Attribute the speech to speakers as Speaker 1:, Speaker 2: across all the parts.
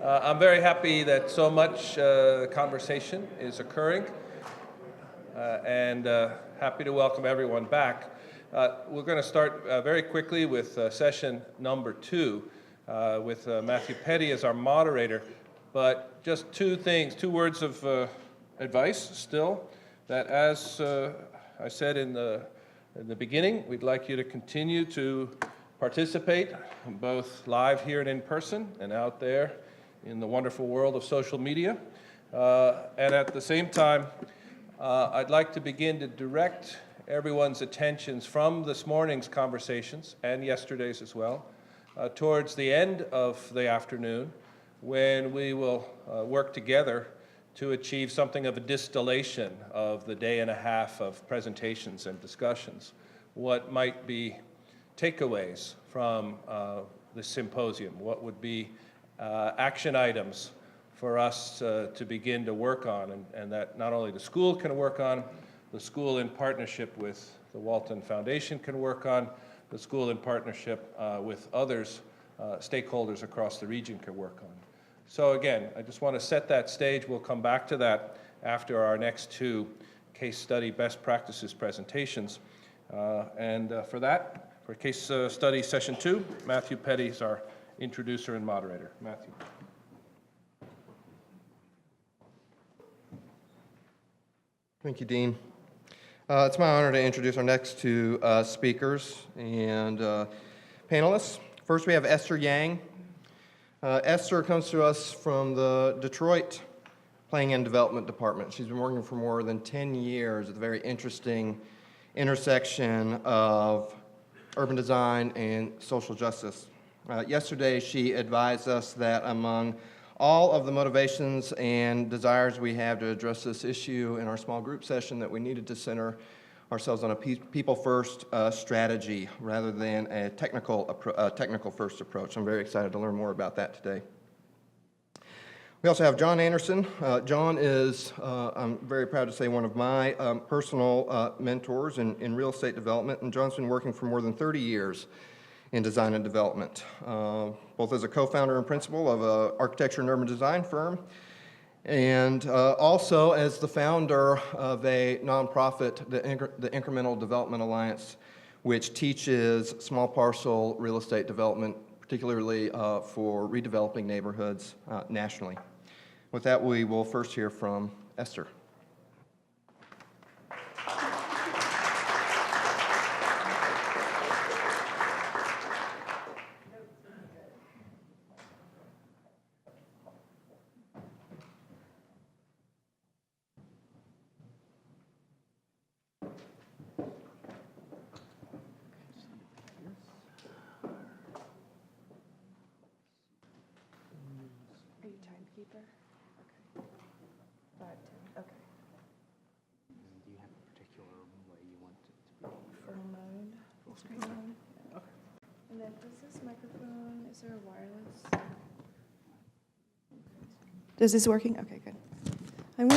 Speaker 1: I'm very happy that so much conversation is occurring, and happy to welcome everyone back. We're going to start very quickly with session number 2 with Matthew Petty as our moderator, but just two words of advice still, that as I said in the beginning, we'd like you to continue to participate both live here and in person and out there in the wonderful world of social media. And at the same time, I'd like to begin to direct everyone's attentions from this morning's conversations, and yesterday's as well, towards the end of the afternoon, when we will work together to achieve something of a distillation of the day and a half of presentations and discussions. What might be takeaways from the symposium? What would be action items for us to begin to work on, and that not only the school can work on, the school in partnership with the Walton Foundation can work on, the school in partnership with others, stakeholders across the region can work on. So again, I just want to set that stage. We'll come back to that after our next 2 case study best practices presentations. For that, for case study session 2, Matthew Petty is our introducer and moderator. Matthew.
Speaker 2: Thank you, Dean. It's my honor to introduce our next 2 speakers and panelists. First, we have Esther Yang. Esther comes to us from the Detroit Planning and Development Department. She's been working for more than 10 years at the very interesting intersection of urban design and social justice. Yesterday, she advised us that among all of the motivations and desires we have to address this issue in our small group session, that we needed to center ourselves on a people-first strategy rather than a technical-first approach. I'm very excited to learn more about that today. We also have John Anderson. John is, I'm very proud to say, one of my personal mentors in real estate development, and John's been working for more than 30 years in design and development, both as a co-founder and principal of an architecture and urban design firm, and also as the founder of a nonprofit, the Incremental Development Alliance, which teaches small parcel real estate development, particularly for redeveloping neighborhoods nationally. With that, we will first hear from Esther.
Speaker 3: Is this working? Okay, good. I'm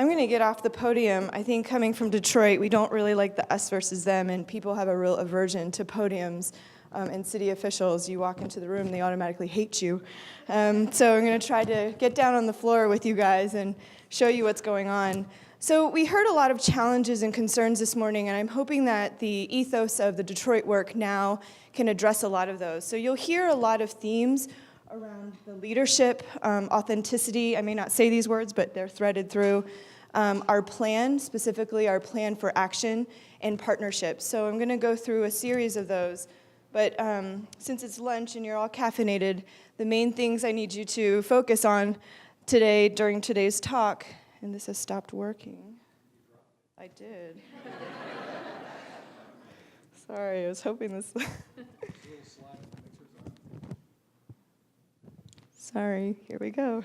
Speaker 3: gonna get off the podium. I think coming from Detroit, we don't really like the us versus them, and people have a real aversion to podiums and city officials. You walk into the room, they automatically hate you. So I'm gonna try to get down on the floor with you guys and show you what's going on. So we heard a lot of challenges and concerns this morning, and I'm hoping that the ethos of the Detroit work now can address a lot of those. So you'll hear a lot of themes around the leadership, authenticity. I may not say these words, but they're threaded through. Our plan, specifically our plan for action and partnerships. So I'm gonna go through a series of those. But since it's lunch and you're all caffeinated, the main things I need you to focus on today during today's talk, and this has stopped working. I did. Sorry, I was hoping this. Sorry, here we go.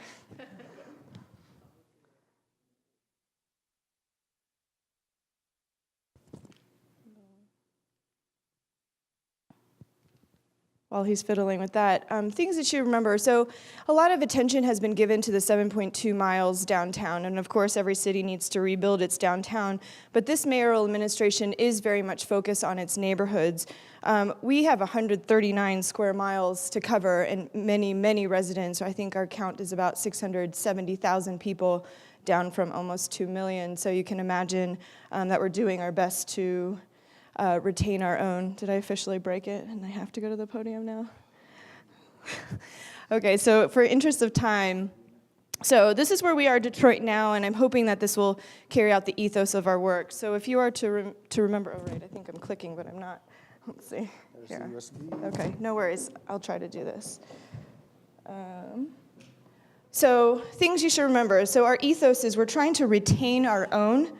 Speaker 3: while he's fiddling with that, things that you remember. So a lot of attention has been given to the 7.2 miles downtown, and of course every city needs to rebuild its downtown, but this mayoral administration is very much focused on its neighborhoods. We have 139 square miles to cover and many, many residents. I think our count is about 670,000 people, down from almost 2 million. So you can imagine that we're doing our best to retain our own. Did I officially break it and I have to go to the podium now? Okay, so for interest of time, so this is where we are, Detroit now, and I'm hoping that this will carry out the ethos of our work. So if you are to remember, oh right, I think I'm clicking, but I'm not. Let's see. Here. Okay, no worries. I'll try to do this. So things you should remember. So our ethos is we're trying to retain our own.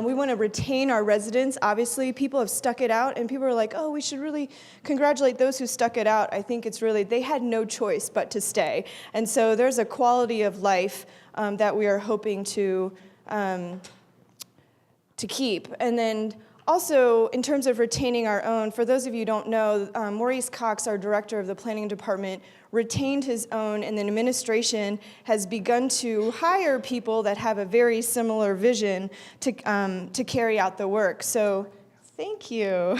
Speaker 3: We want to retain our residents. Obviously, people have stuck it out, and people are like, oh, we should really congratulate those who stuck it out. I think it's really, they had no choice but to stay. And so there's a quality of life that we are hoping to keep. And then also, in terms of retaining our own, for those of you who don't know, Maurice Cox, our director of the planning department, retained his own, and the administration has begun to hire people that have a very similar vision to carry out the work. So, thank you.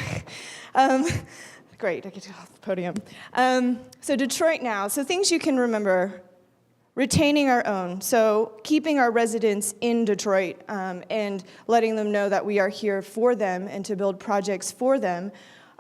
Speaker 3: Great, I get to get off the podium. So Detroit now, so things you can remember. Retaining our own, so keeping our residents in Detroit and letting them know that we are here for them and to build projects for them.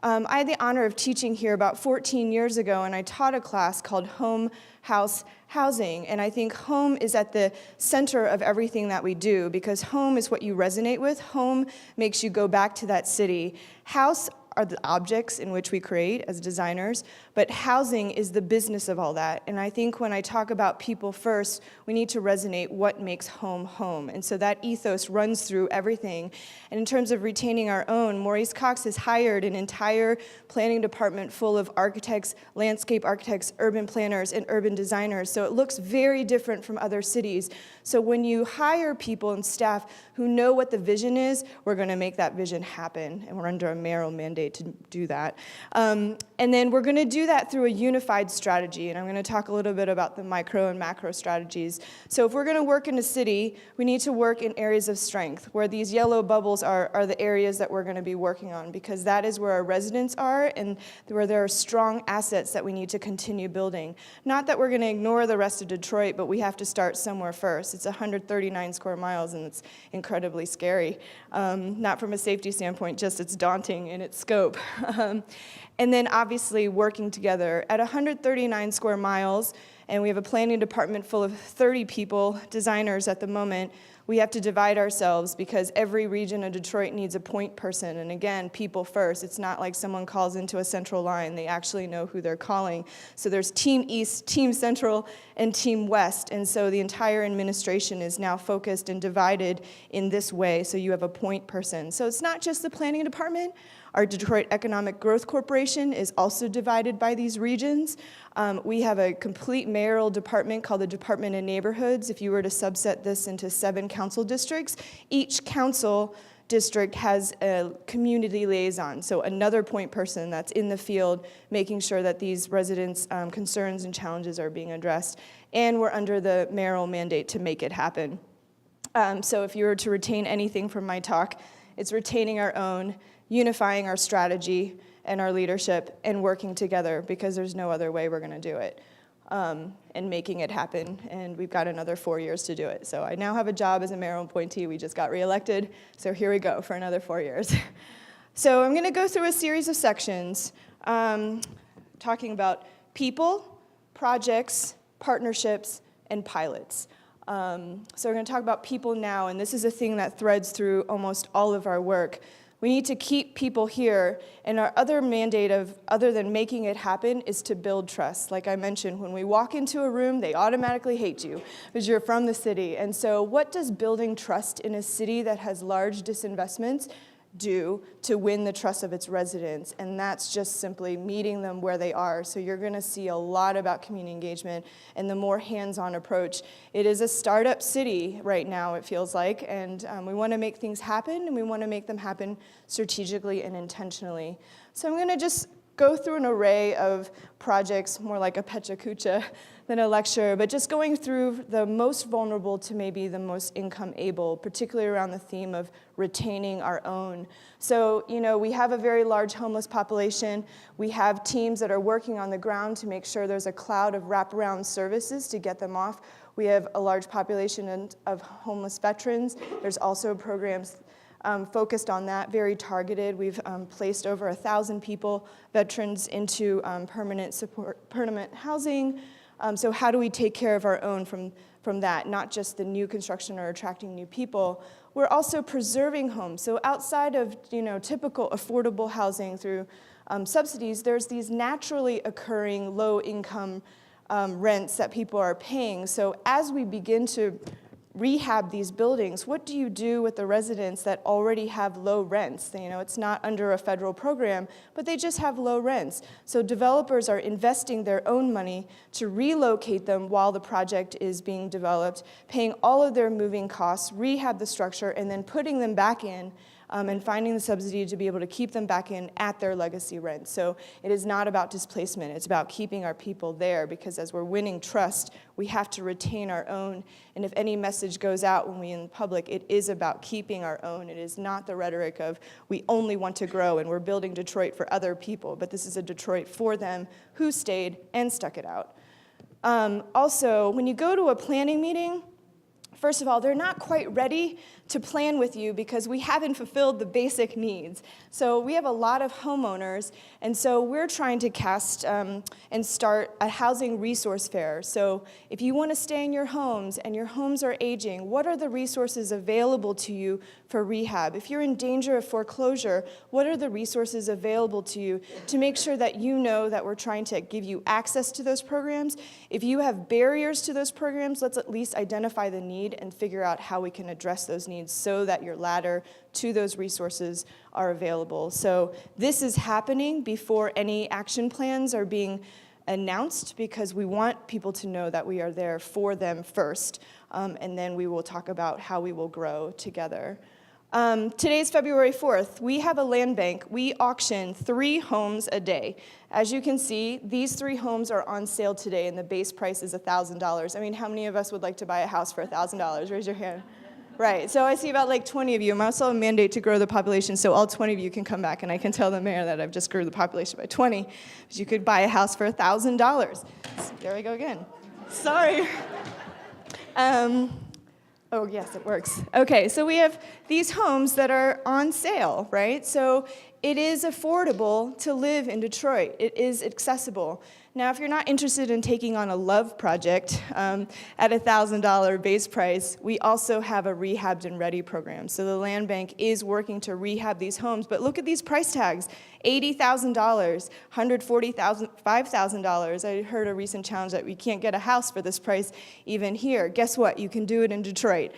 Speaker 3: I had the honor of teaching here about 14 years ago, and I taught a class called Home, House, Housing, and I think home is at the center of everything that we do, because home is what you resonate with. Home makes you go back to that city. House are the objects in which we create as designers, but housing is the business of all that. And I think when I talk about people first, we need to resonate what makes home home. And so that ethos runs through everything. And in terms of retaining our own, Maurice Cox has hired an entire planning department full of architects, landscape architects, urban planners, and urban designers. So it looks very different from other cities. So when you hire people and staff who know what the vision is, we're going to make that vision happen. And we're under a mayoral mandate to do that. And then we're going to do that through a unified strategy. And I'm going to talk a little bit about the micro and macro strategies. So if we're going to work in a city, we need to work in areas of strength, where these yellow bubbles are the areas that we're going to be working on, because that is where our residents are and where there are strong assets that we need to continue building. Not that we're going to ignore the rest of Detroit, but we have to start somewhere first. It's 139 square miles, and it's incredibly scary. Not from a safety standpoint, just it's daunting in its scope. And then obviously working together. At 139 square miles, and we have a planning department full of 30 people, designers at the moment, we have to divide ourselves because every region of Detroit needs a point person. And again, people first. It's not like someone calls into a central line. They actually know who they're calling. So there's Team East, Team Central, and Team West. And so the entire administration is now focused and divided in this way. So you have a point person. So it's not just the planning department. Our Detroit Economic Growth Corporation is also divided by these regions. We have a complete mayoral department called the Department of Neighborhoods. If you were to subset this into 7 council districts, each council district has a community liaison, so another point person that's in the field making sure that these residents' concerns and challenges are being addressed. And we're under the mayoral mandate to make it happen. So if you were to retain anything from my talk, it's retaining our own, unifying our strategy and our leadership, and working together, because there's no other way we're going to do it, and making it happen. And we've got another 4 years to do it. So I now have a job as a mayoral appointee. We just got reelected, so here we go for another 4 years. So I'm going to go through a series of sections talking about people, projects, partnerships, and pilots. So we're going to talk about people now, and this is a thing that threads through almost all of our work. We need to keep people here, and our other mandate other than making it happen, is to build trust. Like I mentioned, when we walk into a room, they automatically hate you because you're from the city. And so what does building trust in a city that has large disinvestments do to win the trust of its residents? And that's just simply meeting them where they are. So you're going to see a lot about community engagement and the more hands-on approach. It is a startup city right now, it feels like, and we want to make things happen, and we want to make them happen strategically and intentionally. So I'm going to just go through an array of projects, more like a pecha kucha than a lecture, but just going through the most vulnerable to maybe the most income able, particularly around the theme of retaining our own. So, we have a very large homeless population. We have teams that are working on the ground to make sure there's a cloud of wraparound services to get them off. We have a large population of homeless veterans. There's also programs focused on that, very targeted. We've placed over 1,000 people, veterans, into permanent housing. So how do we take care of our own from that, not just the new construction or attracting new people? We're also preserving homes. So outside of typical affordable housing through subsidies, there's these naturally occurring low-income rents that people are paying. So as we begin to rehab these buildings, what do you do with the residents that already have low rents? It's not under a federal program, but they just have low rents. So developers are investing their own money to relocate them while the project is being developed, paying all of their moving costs, rehab the structure, and then putting them back in and finding the subsidy to be able to keep them back in at their legacy rent. So it is not about displacement. It's about keeping our people there, because as we're winning trust, we have to retain our own. And if any message goes out when we in public, it is about keeping our own. It is not the rhetoric of we only want to grow and we're building Detroit for other people, but this is a Detroit for them who stayed and stuck it out. Also, when you go to a planning meeting, first of all, they're not quite ready to plan with you because we haven't fulfilled the basic needs. So we have a lot of homeowners, and so we're trying to cast and start a housing resource fair. So if you want to stay in your homes and your homes are aging, what are the resources available to you for rehab? If you're in danger of foreclosure, what are the resources available to you to make sure that you know that we're trying to give you access to those programs? If you have barriers to those programs, let's at least identify the need and figure out how we can address those needs so that your ladder to those resources are available. So this is happening before any action plans are being announced, because we want people to know that we are there for them first, and then we will talk about how we will grow together. Today's February 4th. We have a land bank. We auction 3 homes a day. As you can see, these 3 homes are on sale today, and the base price is $1,000. I mean, how many of us would like to buy a house for $1,000? Raise your hand. Right, so I see about like 20 of you. I also have a mandate to grow the population, so all 20 of you can come back, and I can tell the mayor that I've just grew the population by 20. But you could buy a house for $1,000. There we go again. Sorry. Oh, yes, it works. Okay, so we have these homes that are on sale, right? So it is affordable to live in Detroit. It is accessible. Now, if you're not interested in taking on a love project at $1,000 base price, we also have a rehabbed and ready program. So the land bank is working to rehab these homes, but look at these price tags: $80,000, $140,000, $5,000. I heard a recent challenge that we can't get a house for this price even here. Guess what? You can do it in Detroit.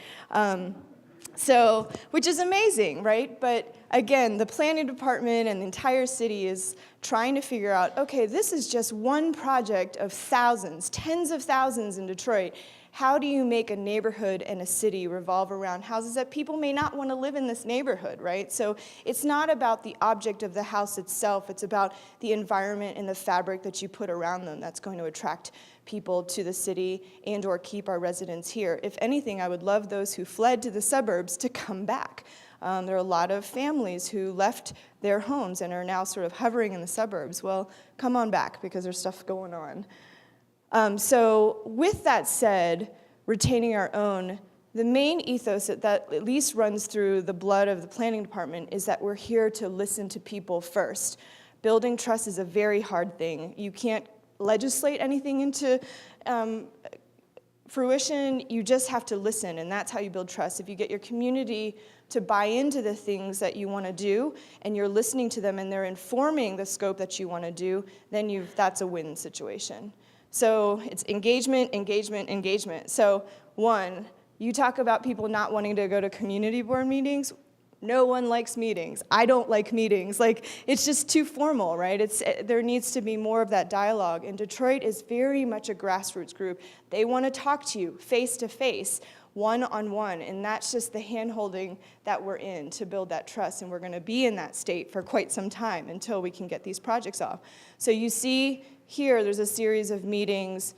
Speaker 3: So, which is amazing, right? But again, the planning department and the entire city is trying to figure out, okay, this is just one project of thousands, tens of thousands in Detroit. How do you make a neighborhood and a city revolve around houses that people may not want to live in this neighborhood, right? So it's not about the object of the house itself. It's about the environment and the fabric that you put around them that's going to attract people to the city and or keep our residents here. If anything, I would love those who fled to the suburbs to come back. There are a lot of families who left their homes and are now sort of hovering in the suburbs. Well, come on back, because there's stuff going on. So with that said, retaining our own, the main ethos that at least runs through the blood of the planning department is that we're here to listen to people first. Building trust is a very hard thing. You can't legislate anything into fruition. You just have to listen, and that's how you build trust. If you get your community to buy into the things that you want to do, and you're listening to them, and they're informing the scope that you want to do, then that's a win situation. So it's engagement, engagement, engagement. So 1, you talk about people not wanting to go to community board meetings. No one likes meetings. I don't like meetings. Like, it's just too formal, right? There needs to be more of that dialogue. And Detroit is very much a grassroots group. They want to talk to you face to face, one-on-one, and that's just the hand-holding that we're in to build that trust, and we're going to be in that state for quite some time until we can get these projects off. So you see here, there's a series of meetings,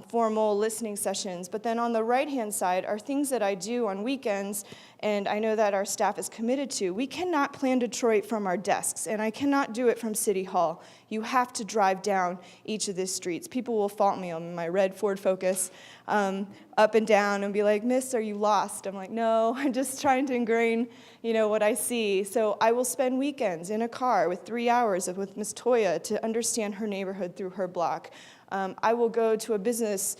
Speaker 3: formal listening sessions, but then on the right-hand side are things that I do on weekends, and I know that our staff is committed to. We cannot plan Detroit from our desks, and I cannot do it from City Hall. You have to drive down each of these streets. People will fault me on my red Ford Focus up and down and be like, "Miss, are you lost?" I'm like, "No, I'm just trying to ingrain, what I see." So I will spend weekends in a car with 3 hours with Miss Toya to understand her neighborhood through her block. I will go to a business,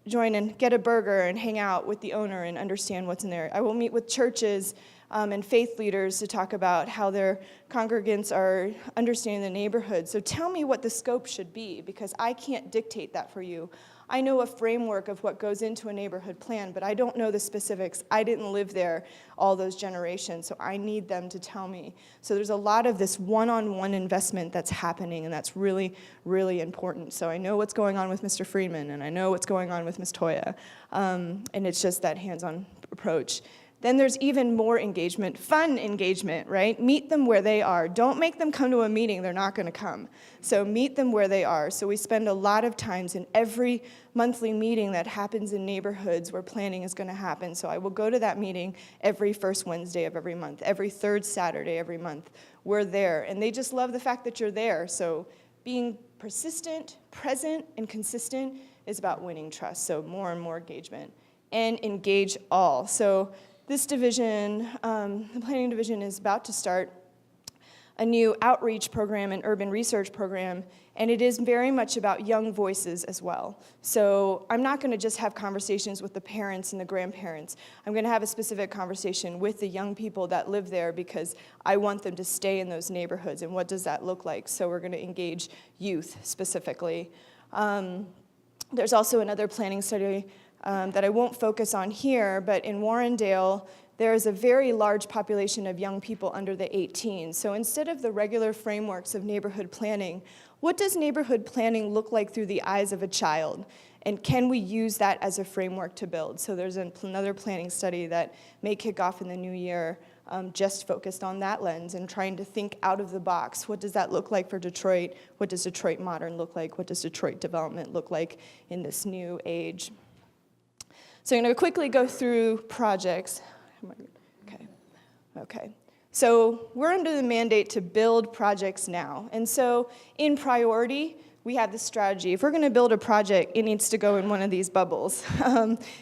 Speaker 3: join and get a burger and hang out with the owner and understand what's in there. I will meet with churches and faith leaders to talk about how their congregants are understanding the neighborhood. So tell me what the scope should be, because I can't dictate that for you. I know a framework of what goes into a neighborhood plan, but I don't know the specifics. I didn't live there all those generations, so I need them to tell me. So there's a lot of this one-on-one investment that's happening, and that's really, really important. So I know what's going on with Mr. Friedman, and I know what's going on with Ms. Toya, and it's just that hands-on approach. Then there's even more engagement, fun engagement, right? Meet them where they are. Don't make them come to a meeting. They're not going to come. So meet them where they are. So we spend a lot of times in every monthly meeting that happens in neighborhoods where planning is going to happen. So I will go to that meeting every first Wednesday of every month, every third Saturday every month. We're there. And they just love the fact that you're there. So being persistent, present, and consistent is about winning trust. So more and more engagement. And engage all. So this division, the planning division, is about to start a new outreach program and urban research program, and it is very much about young voices as well. So I'm not going to just have conversations with the parents and the grandparents. I'm going to have a specific conversation with the young people that live there, because I want them to stay in those neighborhoods, and what does that look like? So we're going to engage youth specifically. There's also another planning study that I won't focus on here, but in Warrendale, there is a very large population of young people under the 18. So instead of the regular frameworks of neighborhood planning, what does neighborhood planning look like through the eyes of a child? And can we use that as a framework to build? So there's another planning study that may kick off in the new year, just focused on that lens and trying to think out of the box. What does that look like for Detroit? What does Detroit modern look like? What does Detroit development look like in this new age? So I'm going to quickly go through projects. Okay. So we're under the mandate to build projects now. And so in priority, we have this strategy. If we're going to build a project, it needs to go in one of these bubbles,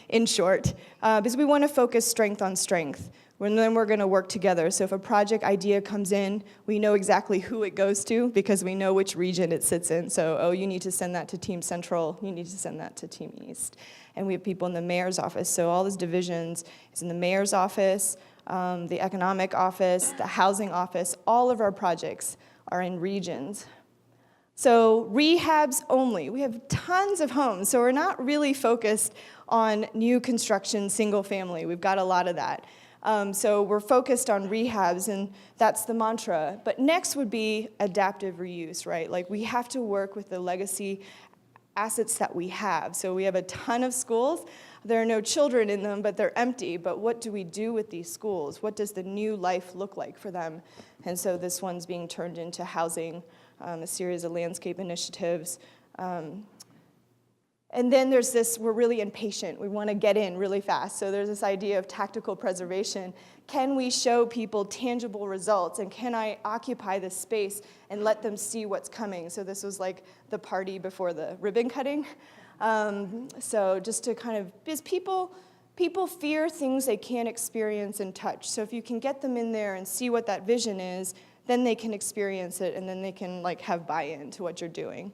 Speaker 3: in short, because we want to focus strength on strength. And then we're going to work together. So if a project idea comes in, we know exactly who it goes to, because we know which region it sits in. So, you need to send that to Team Central. You need to send that to Team East. And we have people in the mayor's office. So all these divisions is in the mayor's office, the economic office, the housing office. All of our projects are in regions. So rehabs only. We have tons of homes. So we're not really focused on new construction, single family. We've got a lot of that. So we're focused on rehabs, and that's the mantra. But next would be adaptive reuse, right? Like, we have to work with the legacy assets that we have. So we have a ton of schools. There are no children in them, but they're empty. But what do we do with these schools? What does the new life look like for them? And so this one's being turned into housing, a series of landscape initiatives. And then there's this, we're really impatient. We want to get in really fast. So there's this idea of tactical preservation. Can we show people tangible results? And can I occupy this space and let them see what's coming? So this was like the party before the ribbon cutting. So just to kind of, because people fear things they can't experience and touch. So if you can get them in there and see what that vision is, then they can experience it, and then they can have buy-in to what you're doing.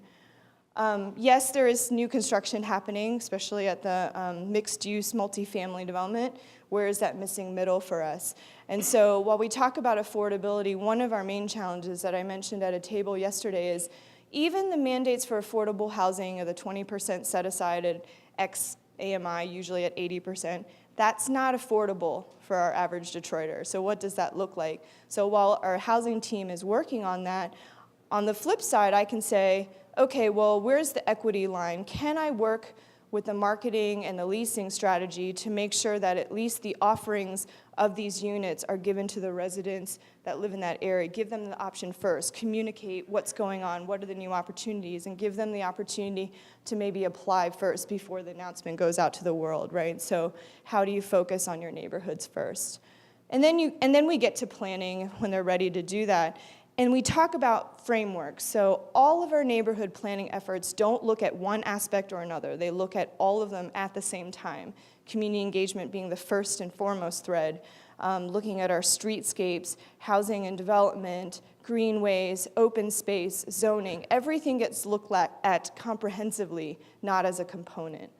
Speaker 3: Yes, there is new construction happening, especially at the mixed-use multifamily development. Where is that missing middle for us? And so while we talk about affordability, one of our main challenges that I mentioned at a table yesterday is even the mandates for affordable housing of the 20% set aside at X AMI, usually at 80%, That's not affordable for our average Detroiter. So what does that look like? So while our housing team is working on that, on the flip side, I can say, okay, well, where's the equity line? Can I work with the marketing and the leasing strategy to make sure that at least the offerings of these units are given to the residents that live in that area? Give them the option first, communicate what's going on, what are the new opportunities, and give them the opportunity to maybe apply first before the announcement goes out to the world, right? So how do you focus on your neighborhoods first? And then we get to planning when they're ready to do that. And we talk about frameworks. So all of our neighborhood planning efforts don't look at one aspect or another. They look at all of them at the same time. Community engagement being the first and foremost thread, looking at our streetscapes, housing and development, greenways, open space, zoning. Everything gets looked at comprehensively, not as a component.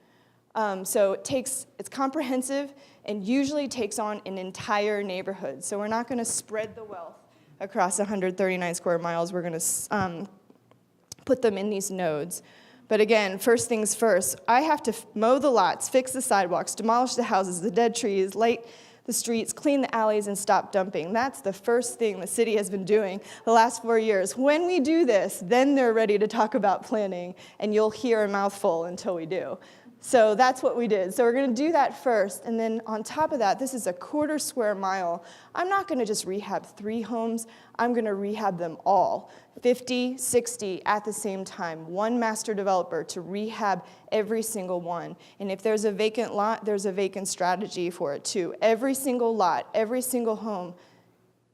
Speaker 3: So it's comprehensive and usually takes on an entire neighborhood. So we're not going to spread the wealth across 139 square miles. We're going to put them in these nodes. But again, first things first, I have to mow the lots, fix the sidewalks, demolish the houses, the dead trees, light the streets, clean the alleys, and stop dumping. That's the first thing the city has been doing the last 4 years. When we do this, then they're ready to talk about planning, and you'll hear a mouthful until we do. So that's what we did. So we're going to do that first, and then on top of that, this is a 1/4 square mile. I'm not going to just rehab 3 homes. I'm going to rehab them all, 50, 60 at the same time. One master developer to rehab every single one. And if there's a vacant lot, there's a vacant strategy for it too. Every single lot, every single home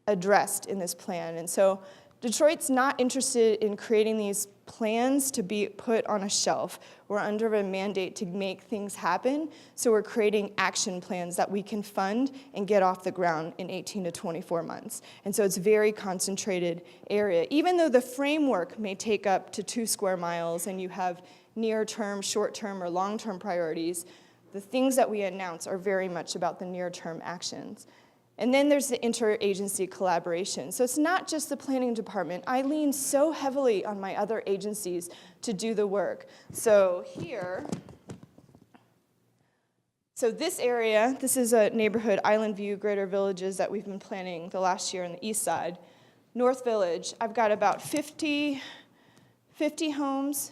Speaker 3: addressed in this plan. And so Detroit's not interested in creating these plans to be put on a shelf. We're under a mandate to make things happen, so we're creating action plans that we can fund and get off the ground in 18 to 24 months. And so it's a very concentrated area. Even though the framework may take up to 2 square miles and you have near-term, short-term, or long-term priorities, the things that we announce are very much about the near-term actions. And then there's the interagency collaboration. So it's not just the planning department. I lean so heavily on my other agencies to do the work. So here, so this area, this is a neighborhood, Island View, Greater Villages, that we've been planning the last year on the east side. North Village, I've got about 50 homes,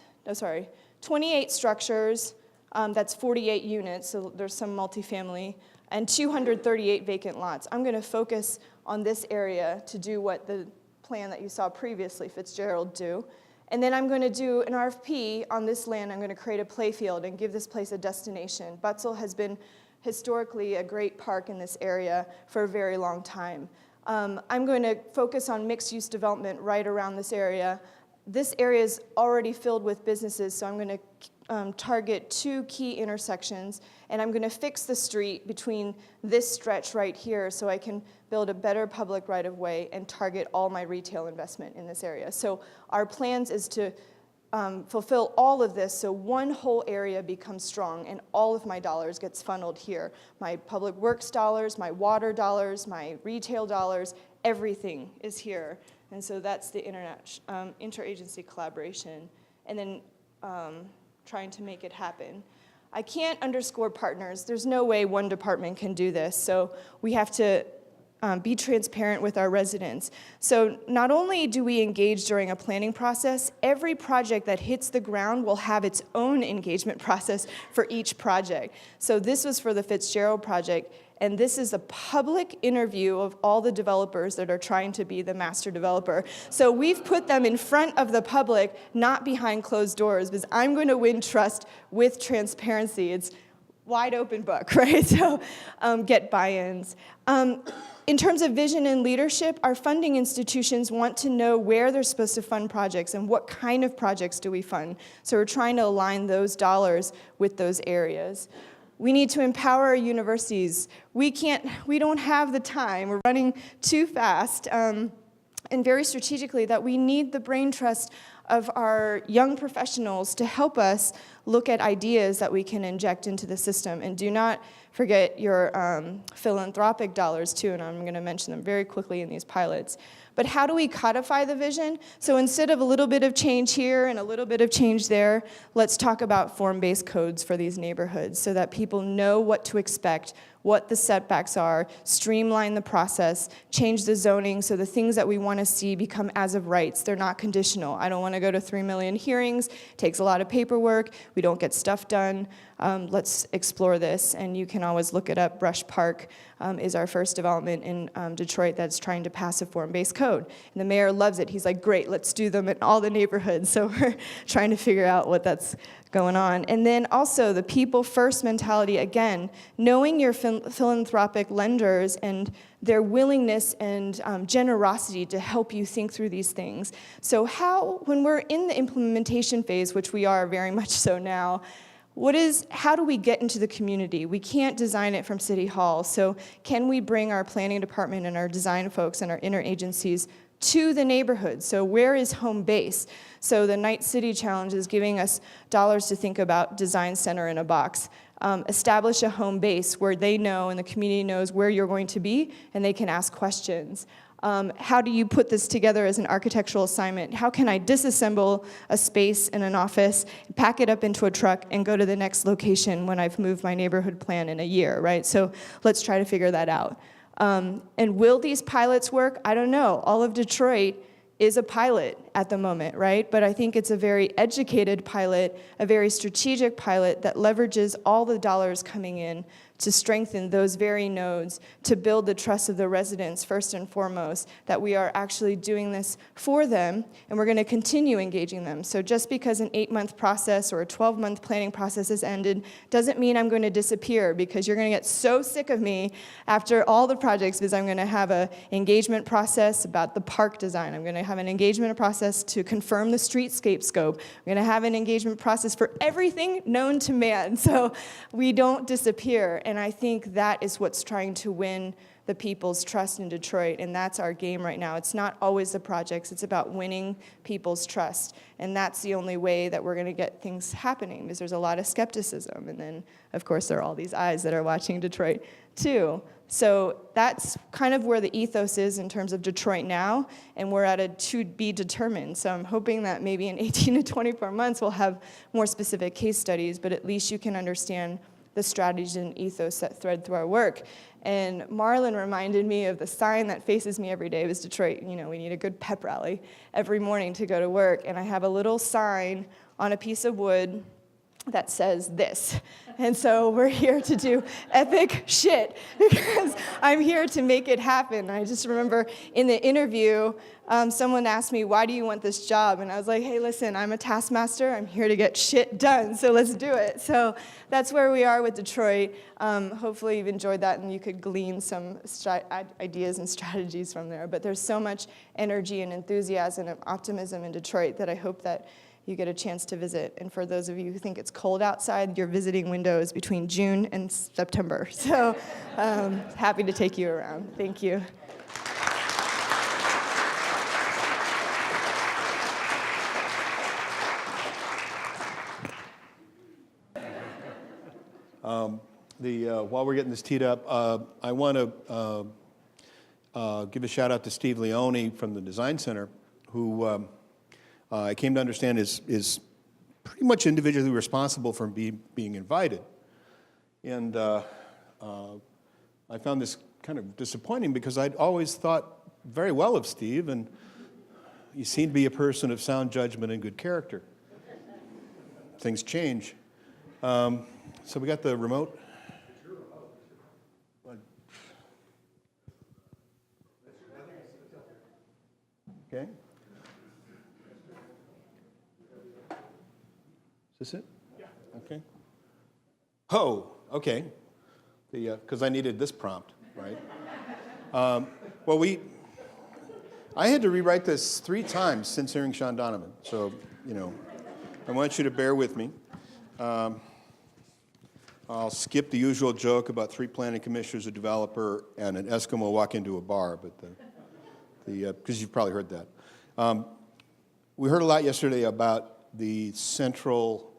Speaker 3: 28 structures, that's 48 units, so there's some multifamily, and 238 vacant lots. I'm going to focus on this area to do what the plan that you saw previously, Fitzgerald, do. And then I'm going to do an RFP on this land. I'm going to create a playfield and give this place a destination. Butzel has been historically a great park in this area for a very long time. I'm going to focus on mixed-use development right around this area. This area is already filled with businesses, so I'm going to target 2 key intersections, and I'm going to fix the street between this stretch right here so I can build a better public right-of-way and target all my retail investment in this area. So our plans is to fulfill all of this so one whole area becomes strong and all of my dollars gets funneled here. My public works dollars, my water dollars, my retail dollars, everything is here. And so that's the interagency collaboration. And then trying to make it happen. I can't underscore partners. There's no way one department can do this, so we have to be transparent with our residents. So not only do we engage during a planning process, every project that hits the ground will have its own engagement process for each project. So this was for the Fitzgerald project, and this is a public interview of all the developers that are trying to be the master developer. So we've put them in front of the public, not behind closed doors, because I'm going to win trust with transparency. It's wide open book, right? So get buy-ins. In terms of vision and leadership, our funding institutions want to know where they're supposed to fund projects and what kind of projects do we fund. So we're trying to align those dollars with those areas. We need to empower our universities. We don't have the time. We're running too fast. And very strategically, that we need the brain trust of our young professionals to help us look at ideas that we can inject into the system. And do not forget your philanthropic dollars too, and I'm going to mention them very quickly in these pilots. But how do we codify the vision? So instead of a little bit of change here and a little bit of change there, let's talk about form-based codes for these neighborhoods so that people know what to expect, what the setbacks are, streamline the process, change the zoning so the things that we want to see become as of rights. They're not conditional. I don't want to go to 3 million hearings. It takes a lot of paperwork. We don't get stuff done. Let's explore this, and you can always look it up. Brush Park is our first development in Detroit that's trying to pass a form-based code. And the mayor loves it. He's like, great, let's do them in all the neighborhoods. So we're trying to figure out what that's going on. And then also the people first mentality, again, knowing your philanthropic lenders and their willingness and generosity to help you think through these things. So when we're in the implementation phase, which we are very much so now, how do we get into the community? We can't design it from City Hall, so can we bring our planning department and our design folks and our interagencies to the neighborhood? So where is home base? So the Night City Challenge is giving us dollars to think about design center in a box. Establish a home base where they know and the community knows where you're going to be and they can ask questions. How do you put this together as an architectural assignment? How can I disassemble a space in an office, pack it up into a truck, and go to the next location when I've moved my neighborhood plan in a year, right? So let's try to figure that out. And will these pilots work? I don't know. All of Detroit is a pilot at the moment, right? But I think it's a very educated pilot, a very strategic pilot that leverages all the dollars coming in to strengthen those very nodes, to build the trust of the residents first and foremost, that we are actually doing this for them, and we're going to continue engaging them. So just because an 8-month process or a 12-month planning process has ended doesn't mean I'm going to disappear, because you're going to get so sick of me after all the projects, because I'm going to have an engagement process about the park design. I'm going to have an engagement process to confirm the streetscape scope. I'm going to have an engagement process for everything known to man, so we don't disappear. And I think that is what's trying to win the people's trust in Detroit, and that's our game right now. It's not always the projects, it's about winning people's trust, and that's the only way that we're going to get things happening, because there's a lot of skepticism, and then, of course, there are all these eyes that are watching Detroit, too. So that's kind of where the ethos is in terms of Detroit now, and we're at a to be determined. So I'm hoping that maybe in 18 to 24 months we'll have more specific case studies, but at least you can understand the strategies and ethos that thread through our work. And Marlon reminded me of the sign that faces me every day. It was Detroit, we need a good pep rally every morning to go to work. And I have a little sign on a piece of wood that says this. And so we're here to do epic shit, because I'm here to make it happen. I just remember in the interview, someone asked me, why do you want this job? And I was like, hey, listen, I'm a taskmaster. I'm here to get shit done, so let's do it. So that's where we are with Detroit. Hopefully you've enjoyed that and you could glean some ideas and strategies from there. But there's so much energy and enthusiasm and optimism in Detroit that I hope that you get a chance to visit. And for those of you who think it's cold outside, your visiting window is between June and September. So happy to take you around. Thank you.
Speaker 4: While we're getting this teed up, I want to give a shout out to Steve Leone from the Design Center, who I came to understand is pretty much individually responsible for being invited. And I found this kind of disappointing, because I'd always thought very well of Steve, and he seemed to be a person of sound judgment and good character. Things change. So we got the remote. Okay. Is this it? Yeah. Okay. Oh, okay. Because I needed this prompt, right? I had to rewrite this 3 times since hearing Sean Donovan, so, I want you to bear with me. I'll skip the usual joke about 3 planning commissioners, a developer, and an Eskimo walk into a bar, but because you've probably heard that. We heard a lot yesterday about the central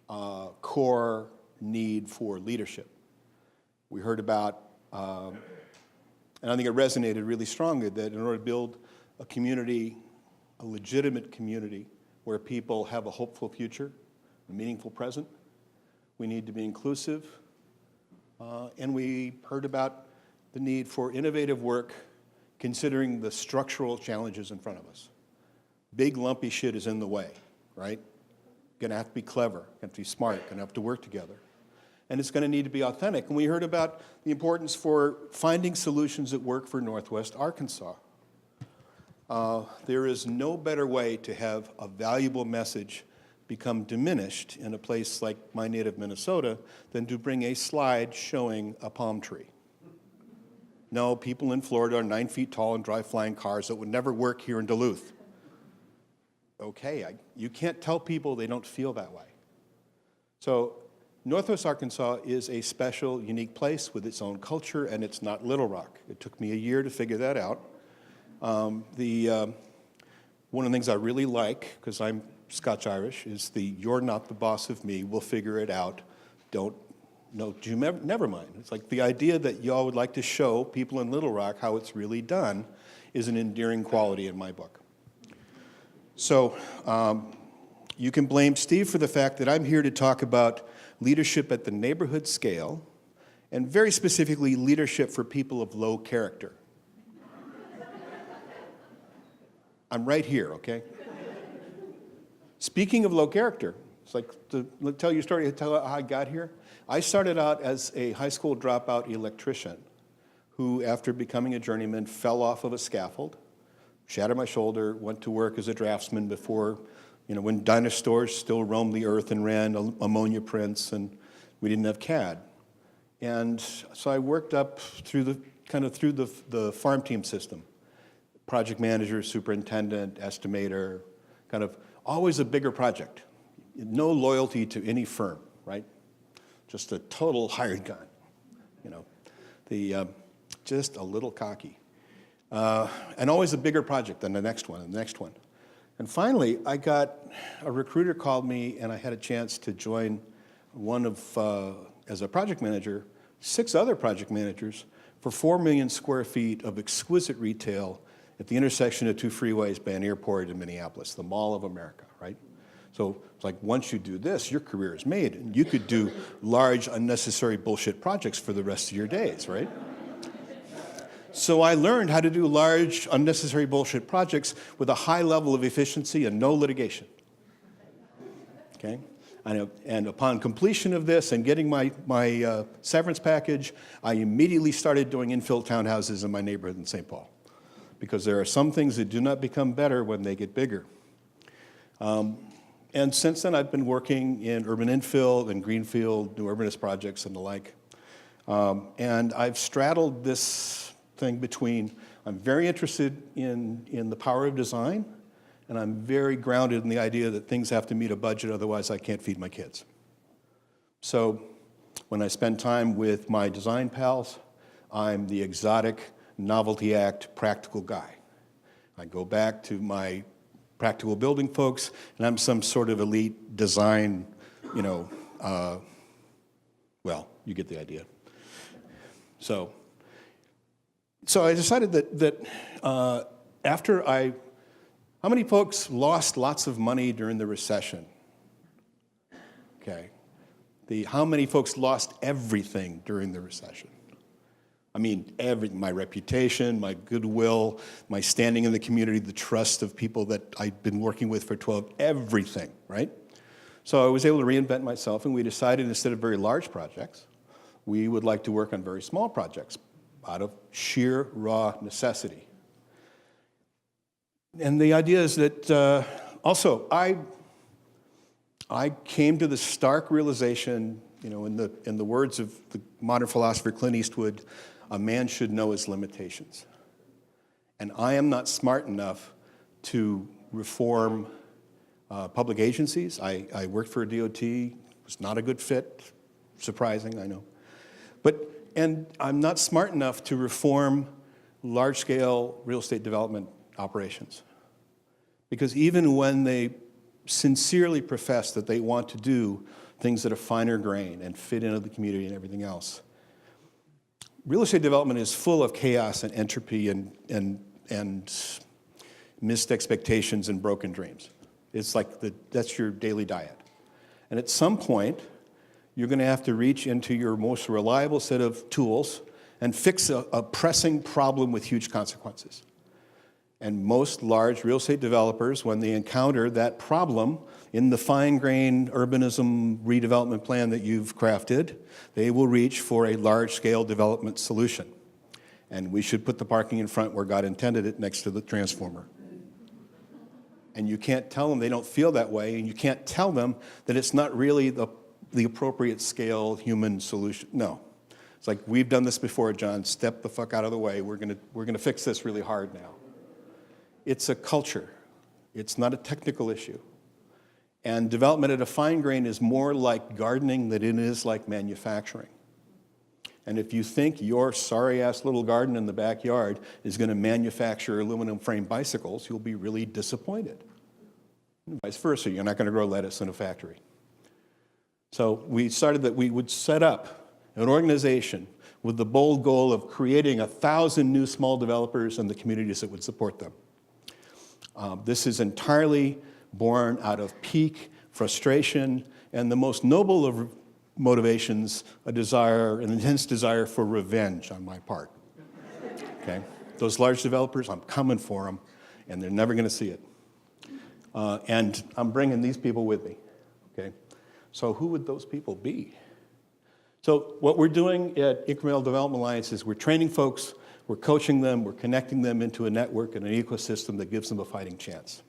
Speaker 4: core need for leadership. We heard about, and I think it resonated really strongly, that in order to build a community, a legitimate community, where people have a hopeful future, a meaningful present, we need to be inclusive. And we heard about the need for innovative work considering the structural challenges in front of us. Big lumpy shit is in the way, right? Gonna have to be clever, gonna have to be smart, gonna have to work together. And it's gonna need to be authentic. And we heard about the importance for finding solutions that work for Northwest Arkansas. There is no better way to have a valuable message become diminished in a place like my native Minnesota than to bring a slide showing a palm tree. No, people in Florida are 9 feet tall and drive flying cars that would never work here in Duluth. Okay, you can't tell people they don't feel that way. So Northwest Arkansas is a special, unique place with its own culture, and it's not Little Rock. It took me a year to figure that out. One of the things I really like, because I'm Scotch-Irish, is the "you're not the boss of me, we'll figure it out, never mind." It's like the idea that y'all would like to show people in Little Rock how it's really done is an endearing quality in my book. So you can blame Steve for the fact that I'm here to talk about leadership at the neighborhood scale, and very specifically leadership for people of low character. I'm right here, okay? Speaking of low character, it's like to tell you a story, tell how I got here. I started out as a high school dropout electrician who, after becoming a journeyman, fell off of a scaffold, shattered my shoulder, went to work as a draftsman before, when dinosaurs still roamed the earth and ran ammonia prints and we didn't have CAD. And so I worked up through the farm team system. Project manager, superintendent, estimator, kind of always a bigger project. No loyalty to any firm, right? Just a total hired gun, just a little cocky. And always a bigger project than the next one and the next one. And finally, a recruiter called me and I had a chance to join as a project manager, 6 other project managers for 4 million square feet of exquisite retail at the intersection of 2 freeways by an airport in Minneapolis, the Mall of America, right? So it's like, once you do this, your career is made, and you could do large, unnecessary bullshit projects for the rest of your days, right? So I learned how to do large, unnecessary bullshit projects with a high level of efficiency and no litigation, okay? And upon completion of this and getting my severance package, I immediately started doing infill townhouses in my neighborhood in St. Paul, because there are some things that do not become better when they get bigger. And since then, I've been working in urban infill and greenfield, new urbanist projects and the like. And I've straddled this thing between, I'm very interested in the power of design, and I'm very grounded in the idea that things have to meet a budget, otherwise I can't feed my kids. So when I spend time with my design pals, I'm the exotic, novelty act, practical guy. I go back to my practical building folks, and I'm some sort of elite design, well, you get the idea. So I decided that how many folks lost lots of money during the recession? Okay. How many folks lost everything during the recession? I mean, my reputation, my goodwill, my standing in the community, the trust of people that I'd been working with for 12, everything, right? So I was able to reinvent myself, and we decided instead of very large projects, we would like to work on very small projects out of sheer, raw necessity. And the idea is that also I came to the stark realization, in the words of the modern philosopher Clint Eastwood, a man should know his limitations. And I am not smart enough to reform public agencies. I worked for a DOT, was not a good fit, surprising, I know. And I'm not smart enough to reform large-scale real estate development operations. Because even when they sincerely profess that they want to do things that are finer grain and fit into the community and everything else, real estate development is full of chaos and entropy and missed expectations and broken dreams. It's like that's your daily diet. And at some point, you're going to have to reach into your most reliable set of tools and fix a pressing problem with huge consequences. And most large real estate developers, when they encounter that problem in the fine-grained urbanism redevelopment plan that you've crafted, they will reach for a large-scale development solution. And we should put the parking in front where God intended it, next to the transformer. And you can't tell them they don't feel that way, and you can't tell them that it's not really the appropriate scale human solution. No. It's like, we've done this before, John. Step the fuck out of the way. We're gonna fix this really hard now. It's a culture. It's not a technical issue. And development at a fine grain is more like gardening than it is like manufacturing. And if you think your sorry-ass little garden in the backyard is going to manufacture aluminum frame bicycles, you'll be really disappointed. And vice versa, you're not going to grow lettuce in a factory. So we started that we would set up an organization with the bold goal of creating 1,000 new small developers and the communities that would support them. This is entirely born out of peak frustration and the most noble of motivations, an intense desire for revenge on my part. Okay? Those large developers, I'm coming for them, and they're never going to see it. And I'm bringing these people with me. Okay? So who would those people be? So what we're doing at Incremental Development Alliance is we're training folks, we're coaching them, we're connecting them into a network and an ecosystem that gives them a fighting chance.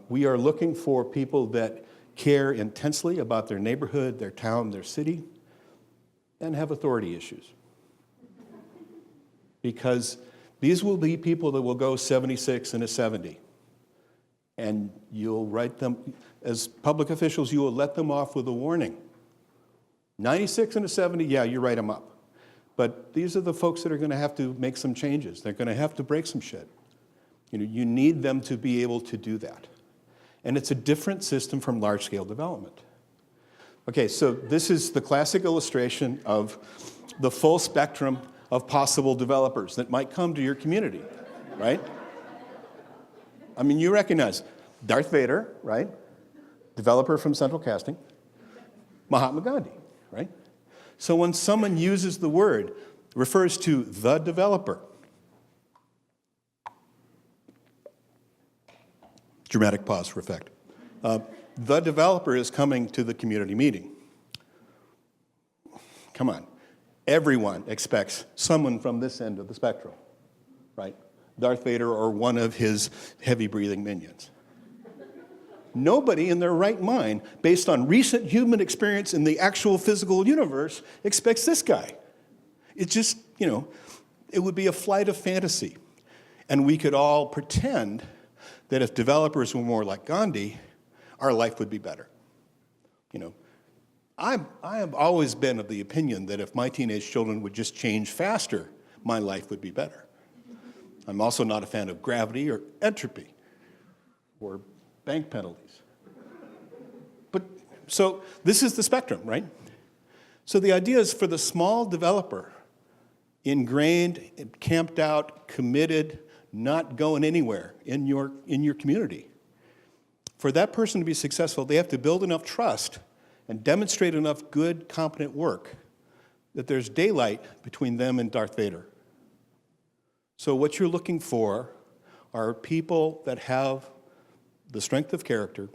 Speaker 4: We are looking for people that care intensely about their neighborhood, their town, their city, and have authority issues. Because these will be people that will go 76 and a 70. And you'll write them, as public officials, you will let them off with a warning. 96 and a 70, yeah, you write them up. But these are the folks that are going to have to make some changes. They're going to have to break some shit. You need them to be able to do that. And it's a different system from large-scale development. Okay, so this is the classic illustration of the full spectrum of possible developers that might come to your community, right? I mean, you recognize Darth Vader, right? Developer from Central Casting. Mahatma Gandhi, right? So when someone uses the word, it refers to the developer. Dramatic pause for effect. The developer is coming to the community meeting. Come on. Everyone expects someone from this end of the spectrum, right? Darth Vader or one of his heavy-breathing minions. Nobody in their right mind, based on recent human experience in the actual physical universe, expects this guy. It's just, it would be a flight of fantasy. And we could all pretend that if developers were more like Gandhi, our life would be better. I have always been of the opinion that if my teenage children would just change faster, my life would be better. I'm also not a fan of gravity or entropy or bank penalties. But so this is the spectrum, right? So the idea is for the small developer, ingrained, camped out, committed, not going anywhere in your community. For that person to be successful, they have to build enough trust and demonstrate enough good, competent work that there's daylight between them and Darth Vader. So what you're looking for are people that have the strength of character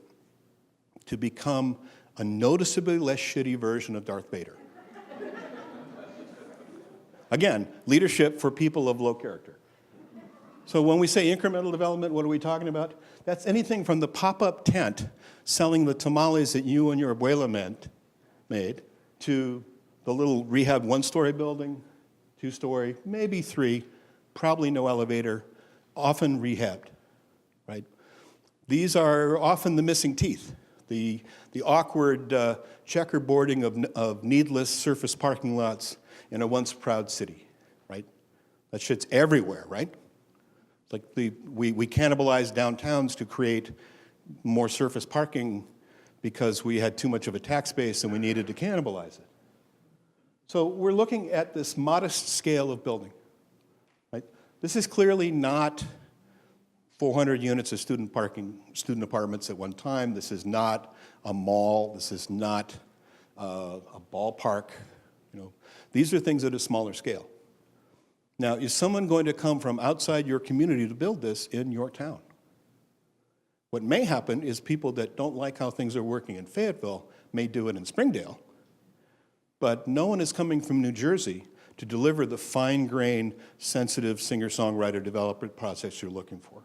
Speaker 4: to become a noticeably less shitty version of Darth Vader. Again, leadership for people of low character. So when we say incremental development, what are we talking about? That's anything from the pop-up tent selling the tamales that you and your abuela made to the little rehab one-story building, two-story, maybe three, probably no elevator, often rehabbed, right? These are often the missing teeth, the awkward checkerboarding of needless surface parking lots in a once proud city, right? That shit's everywhere, right? It's like we cannibalized downtowns to create more surface parking because we had too much of a tax base and we needed to cannibalize it. So we're looking at this modest scale of building. Right? This is clearly not 400 units of student apartments at one time. This is not a mall. This is not a ballpark. These are things at a smaller scale. Now, is someone going to come from outside your community to build this in your town? What may happen is people that don't like how things are working in Fayetteville may do it in Springdale, but no one is coming from New Jersey to deliver the fine-grained, sensitive singer-songwriter developer process you're looking for.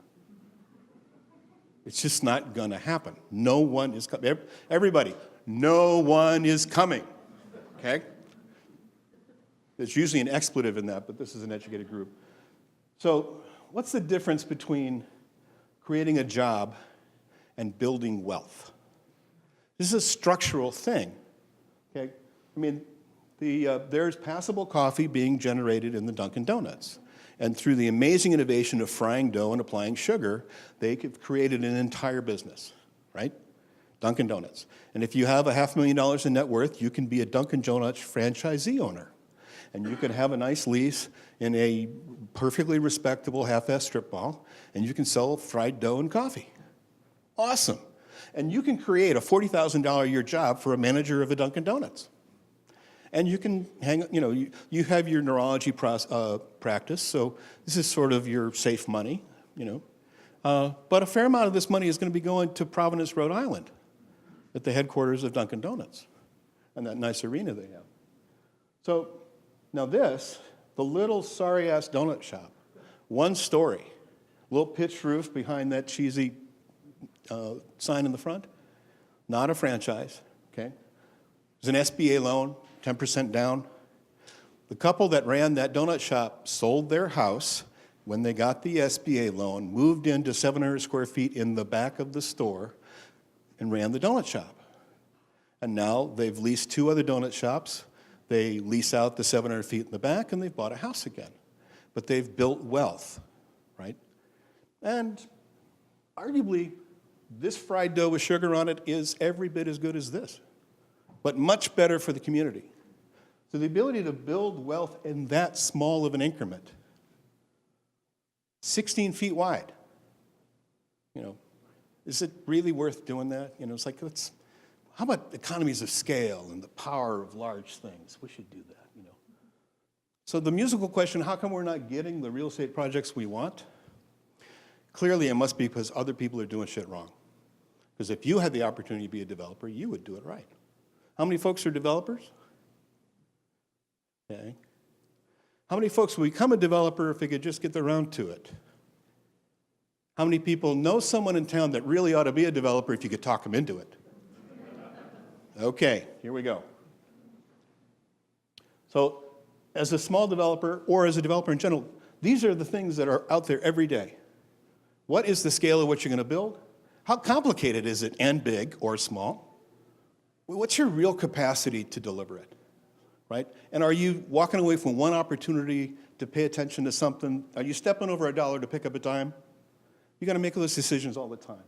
Speaker 4: It's just not going to happen. No one is coming. Everybody, no one is coming, okay? There's usually an expletive in that, but this is an educated group. So what's the difference between creating a job and building wealth? This is a structural thing, okay? I mean, there's passable coffee being generated in the Dunkin' Donuts. And through the amazing innovation of frying dough and applying sugar, they have created an entire business, right? Dunkin' Donuts. And if you have $500,000 in net worth, you can be a Dunkin' Donuts franchisee owner. And you can have a nice lease in a perfectly respectable half-ass strip mall, and you can sell fried dough and coffee. Awesome. And you can create a $40,000 a year job for a manager of a Dunkin' Donuts. And you can you have your neurology practice, so this is sort of your safe money, But a fair amount of this money is going to be going to Providence, Rhode Island, at the headquarters of Dunkin' Donuts, and that nice arena they have. So now this, the little sorry-ass donut shop, one story, little pitched roof behind that cheesy sign in the front, not a franchise, okay? It was an SBA loan, 10% down. The couple that ran that donut shop sold their house when they got the SBA loan, moved into 700 square feet in the back of the store, and ran the donut shop. And now they've leased 2 other donut shops. They lease out the 700 feet in the back, and they've bought a house again. But they've built wealth, right? And arguably, this fried dough with sugar on it is every bit as good as this, but much better for the community. So the ability to build wealth in that small of an increment, 16 feet wide, is it really worth doing that? It's like, how about economies of scale and the power of large things? We should do that, So the musical question, how come we're not getting the real estate projects we want? Clearly, it must be because other people are doing shit wrong. Because if you had the opportunity to be a developer, you would do it right. How many folks are developers? Okay. How many folks would become a developer if they could just get around to it? How many people know someone in town that really ought to be a developer if you could talk them into it? Okay, here we go. So as a small developer or as a developer in general, these are the things that are out there every day. What is the scale of what you're going to build? How complicated is it, and big or small? What's your real capacity to deliver it, right? And are you walking away from one opportunity to pay attention to something? Are you stepping over a dollar to pick up a dime? You got to make those decisions all the time.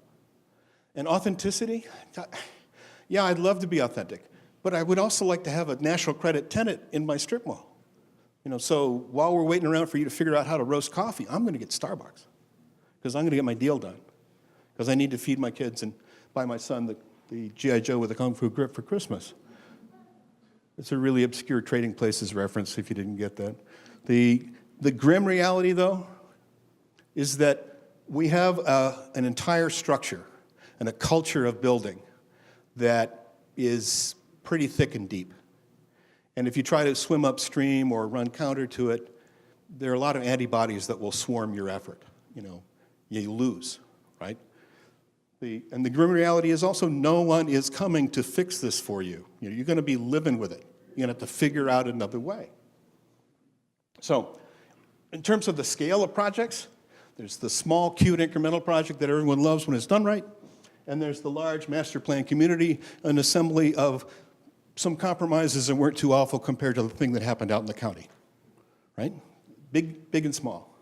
Speaker 4: And authenticity, yeah, I'd love to be authentic, but I would also like to have a national credit tenant in my strip mall. So while we're waiting around for you to figure out how to roast coffee, I'm going to get Starbucks because I'm going to get my deal done because I need to feed my kids and buy my son the G.I. Joe with a Kung Fu grip for Christmas. It's a really obscure Trading Places reference if you didn't get that. The grim reality, though, is that we have an entire structure and a culture of building that is pretty thick and deep. And if you try to swim upstream or run counter to it, there are a lot of antibodies that will swarm your effort. You lose, right? And the grim reality is also no one is coming to fix this for you. You're going to be living with it. You're going to have to figure out another way. So in terms of the scale of projects, there's the small, cute, incremental project that everyone loves when it's done right, and there's the large master plan community, an assembly of some compromises that weren't too awful compared to the thing that happened out in the county, right? Big and small.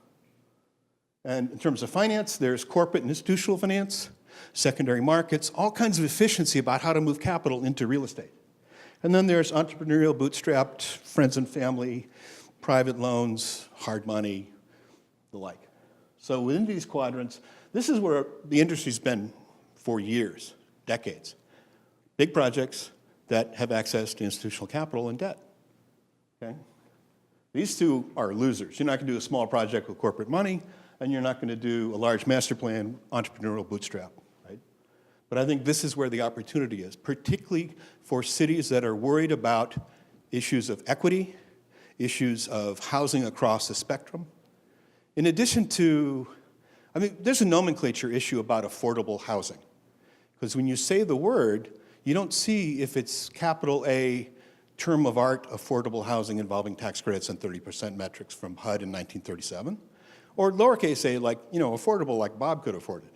Speaker 4: And in terms of finance, there's corporate and institutional finance, secondary markets, all kinds of efficiency about how to move capital into real estate. And then there's entrepreneurial, bootstrapped, friends and family, private loans, hard money, the like. So within these quadrants, this is where the industry's been for years, decades. Big projects that have access to institutional capital and debt. Okay? These two are losers. You're not going to do a small project with corporate money, and you're not going to do a large master plan entrepreneurial bootstrap, right? But I think this is where the opportunity is, particularly for cities that are worried about issues of equity, issues of housing across the spectrum. In addition to, I mean, there's a nomenclature issue about affordable housing. Because when you say the word, you don't see if it's capital A, term of art, affordable housing involving tax credits and 30% metrics from HUD in 1937, or lowercase a, like, you know, affordable like Bob could afford it.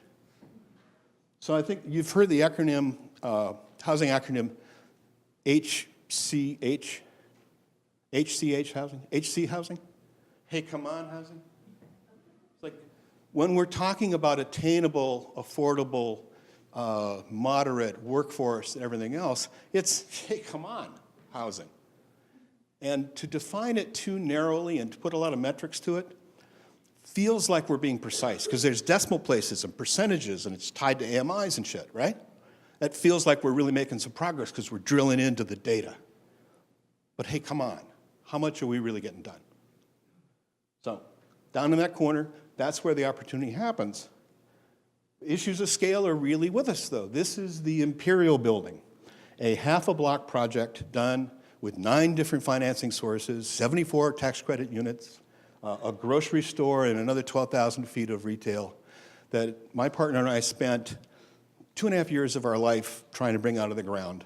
Speaker 4: So I think you've heard the acronym, housing acronym HCH housing, HC housing? Hey, come on housing? It's like when we're talking about attainable, affordable, moderate workforce and everything else, it's, hey, come on housing. And to define it too narrowly and to put a lot of metrics to it feels like we're being precise, because there's decimal places and percentages, and it's tied to AMIs and shit, right? That feels like we're really making some progress because we're drilling into the data. But hey, come on. How much are we really getting done? So down in that corner, that's where the opportunity happens. Issues of scale are really with us, though. This is the Imperial Building, a half-a-block project done with 9 different financing sources, 74 tax credit units, a grocery store, and another 12,000 feet of retail that my partner and I spent 2.5 years of our life trying to bring out of the ground,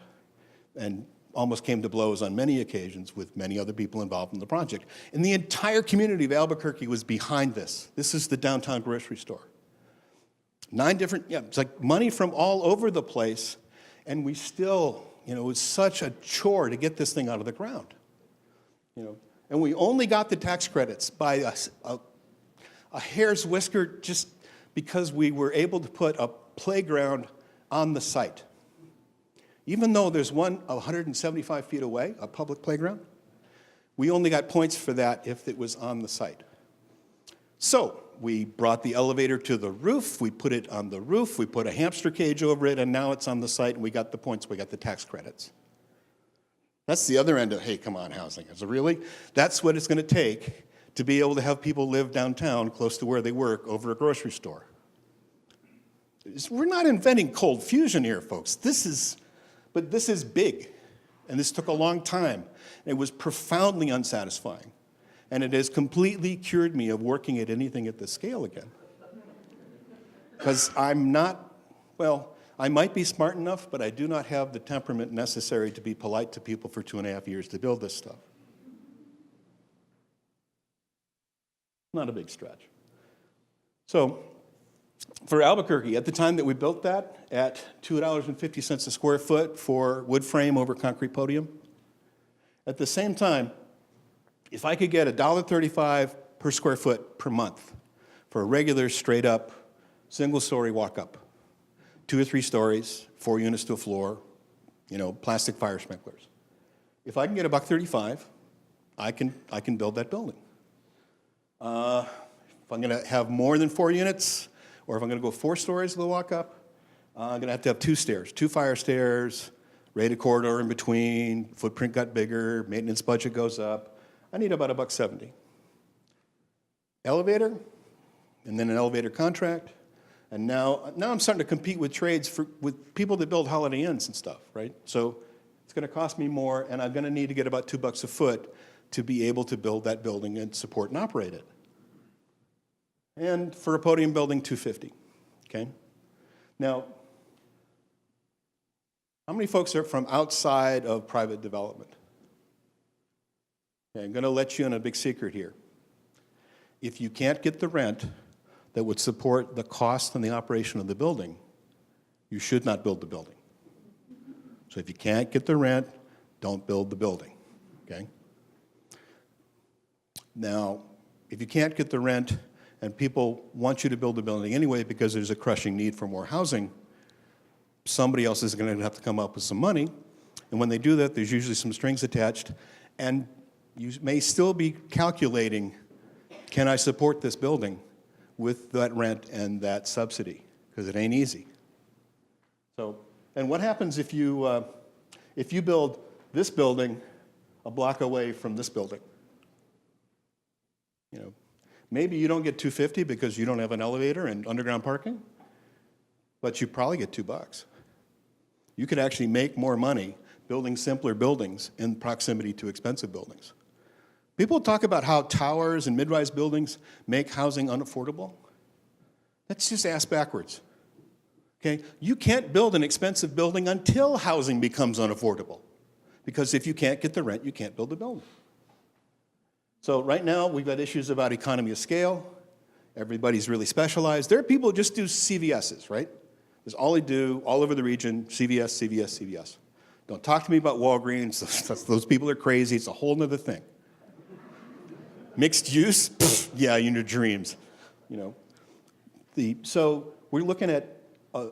Speaker 4: and almost came to blows on many occasions with many other people involved in the project. And the entire community of Albuquerque was behind this. This is the downtown grocery store. 9 different, it's like money from all over the place, and we still, it was such a chore to get this thing out of the ground. And we only got the tax credits by a hair's whisker just because we were able to put a playground on the site. Even though there's one 175 feet away, a public playground, we only got points for that if it was on the site. So we brought the elevator to the roof, we put it on the roof, we put a hamster cage over it, and now it's on the site, and we got the points, we got the tax credits. That's the other end of, hey, come on, housing. Is it really? That's what it's going to take to be able to have people live downtown close to where they work over a grocery store. We're not inventing cold fusion here, folks. But this is big, and this took a long time. It was profoundly unsatisfying, and it has completely cured me of working at anything at this scale again. Because I'm not, I might be smart enough, but I do not have the temperament necessary to be polite to people for 2.5 years to build this stuff. Not a big stretch. So, for Albuquerque, at the time that we built that, at $2.50 a square foot for wood frame over concrete podium, at the same time, if I could get $1.35 per square foot per month for a regular straight-up, single-story walk-up, 2 or 3 stories, 4 units to a floor, plastic fire sprinklers. If I can get $1.35, I can build that building. If I'm going to have more than 4 units, or if I'm going to go 4 stories with a walk-up, I'm going to have 2 stairs, 2 fire stairs, rated corridor in between, footprint got bigger, maintenance budget goes up. I need about $1.70. Elevator, and then an elevator contract, and now I'm starting to compete with trades with people that build Holiday Inns and stuff, right? So it's going to cost me more, and I'm going to need to get about $2 a foot to be able to build that building and support and operate it. And for a podium building, $250, okay? Now, how many folks are from outside of private development? Okay, I'm going to let you in a big secret here. If you can't get the rent that would support the cost and the operation of the building, you should not build the building. So if you can't get the rent, don't build the building, okay? Now, if you can't get the rent and people want you to build a building anyway because there's a crushing need for more housing, somebody else is going to have to come up with some money. And when they do that, there's usually some strings attached. And you may still be calculating, can I support this building with that rent and that subsidy? Because it ain't easy. So, and what happens if you build this building a block away from this building? You know, maybe you don't get $250 because you don't have an elevator and underground parking, but you probably get $2. You could actually make more money building simpler buildings in proximity to expensive buildings. People talk about how towers and mid-rise buildings make housing unaffordable. That's just ass backwards. Okay? You can't build an expensive building until housing becomes unaffordable. Because if you can't get the rent, you can't build the building. So right now, we've got issues about economy of scale. Everybody's really specialized. There are people who just do CVSs, right? That's all they do, all over the region, CVS, CVS, CVS. Don't talk to me about Walgreens. Those people are crazy. It's a whole other thing. Mixed use? Pfft, yeah, in your dreams. You know. So we're looking at a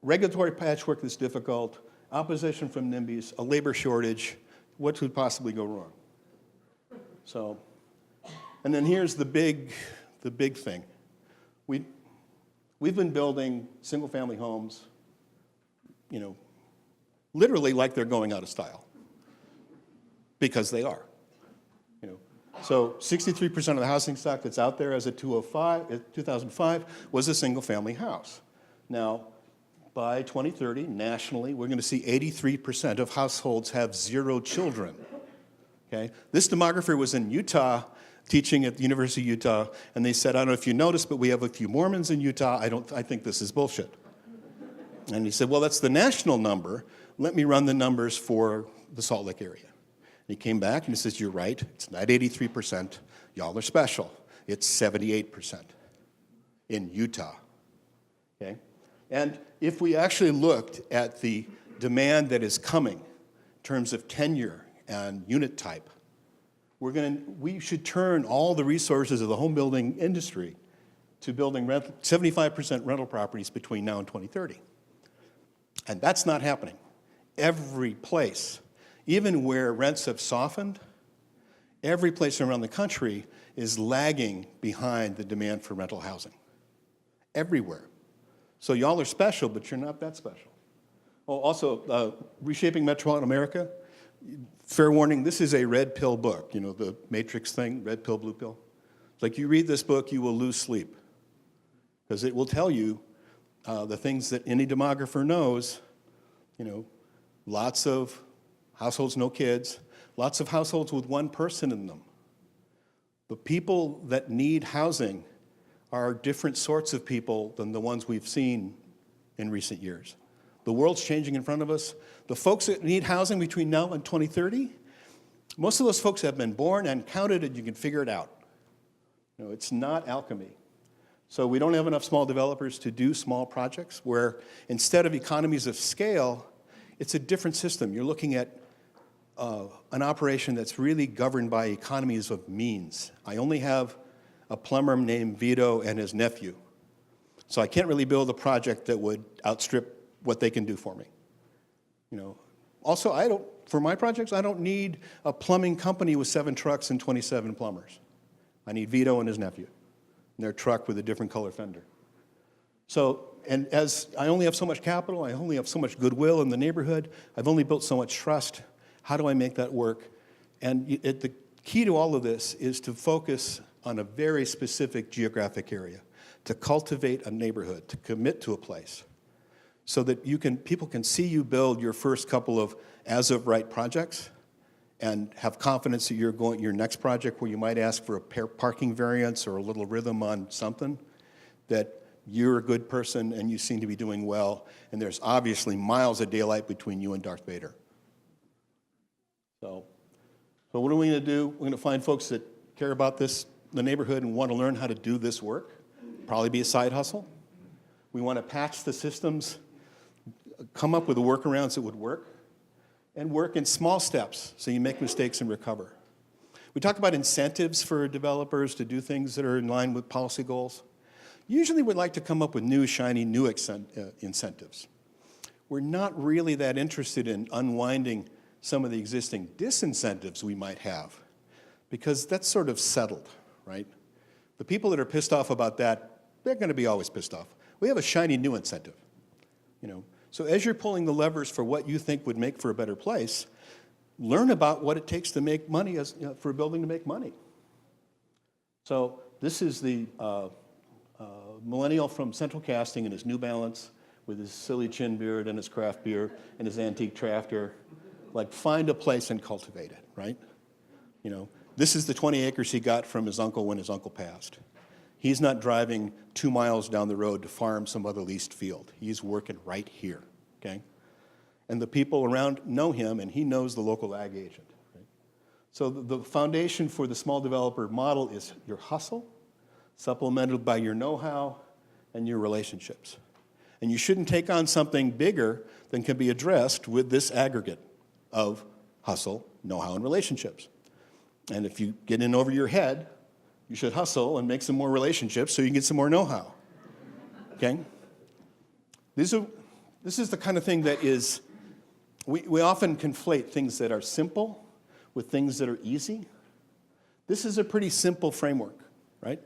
Speaker 4: regulatory patchwork that's difficult, opposition from NIMBYs, a labor shortage. What could possibly go wrong? So, and then here's the big thing. We've been building single-family homes, you know, literally like they're going out of style, because they are. You know, so 63% of the housing stock that's out there as of 2005 was a single-family house. Now, by 2030, nationally, we're going to see 83% of households have 0 children. Okay? This demographer was in Utah, teaching at the University of Utah, and they said, I don't know if you noticed, but we have a few Mormons in Utah. I think this is bullshit. And he said, well, that's the national number. Let me run the numbers for the Salt Lake area. And he came back and he says, you're right. It's not 83%. Y'all are special. It's 78% in Utah. Okay? And if we actually looked at the demand that is coming in terms of tenure and unit type, we should turn all the resources of the home building industry to building 75% rental properties between now and 2030. And that's not happening. Every place, even where rents have softened, every place around the country is lagging behind the demand for rental housing. Everywhere. So y'all are special, but you're not that special. Oh, also, Reshaping Metropolitan America. Fair warning, this is a red pill book. You know, the Matrix thing, red pill, blue pill. It's like you read this book, you will lose sleep. Because it will tell you the things that any demographer knows. You know, lots of households, no kids. Lots of households with one person in them. The people that need housing are different sorts of people than the ones we've seen in recent years. The world's changing in front of us. The folks that need housing between now and 2030, most of those folks have been born and counted, and you can figure it out. You know, it's not alchemy. So we don't have enough small developers to do small projects where instead of economies of scale, it's a different system. You're looking at an operation that's really governed by economies of means. I only have a plumber named Vito and his nephew. So I can't really build a project that would outstrip what they can do for me. You know, also, for my projects, I don't need a plumbing company with 7 trucks and 27 plumbers. I need Vito and his nephew, and their truck with a different color fender. So, and as I only have so much capital, I only have so much goodwill in the neighborhood, I've only built so much trust. How do I make that work? And the key to all of this is to focus on a very specific geographic area, to cultivate a neighborhood, to commit to a place, so that people can see you build your first couple of as-of-right projects and have confidence that your next project where you might ask for a parking variance or a little rhythm on something, that you're a good person and you seem to be doing well, and there's obviously miles of daylight between you and Darth Vader. So what are we going to do? We're going to find folks that care about the neighborhood and want to learn how to do this work. Probably be a side hustle. We want to patch the systems, come up with the workarounds that would work, and work in small steps so you make mistakes and recover. We talk about incentives for developers to do things that are in line with policy goals. Usually we'd like to come up with new, shiny, new incentives. We're not really that interested in unwinding some of the existing disincentives we might have, because that's sort of settled, right? The people that are pissed off about that, they're going to be always pissed off. We have a shiny new incentive, you know. So as you're pulling the levers for what you think would make for a better place, learn about what it takes to make money, for a building to make money. So this is the millennial from Central Casting in his New Balance with his silly chin beard and his craft beer and his antique tractor. Like, find a place and cultivate it, right? You know, this is the 20 acres he got from his uncle when his uncle passed. He's not driving 2 miles down the road to farm some other leased field. He's working right here, okay? And the people around know him, and he knows the local ag agent, right? So the foundation for the small developer model is your hustle, supplemented by your know-how and your relationships. And you shouldn't take on something bigger than can be addressed with this aggregate of hustle, know-how, and relationships. And if you get in over your head, you should hustle and make some more relationships so you can get some more know-how, okay? This is the kind of thing that is, we often conflate things that are simple with things that are easy. This is a pretty simple framework, right?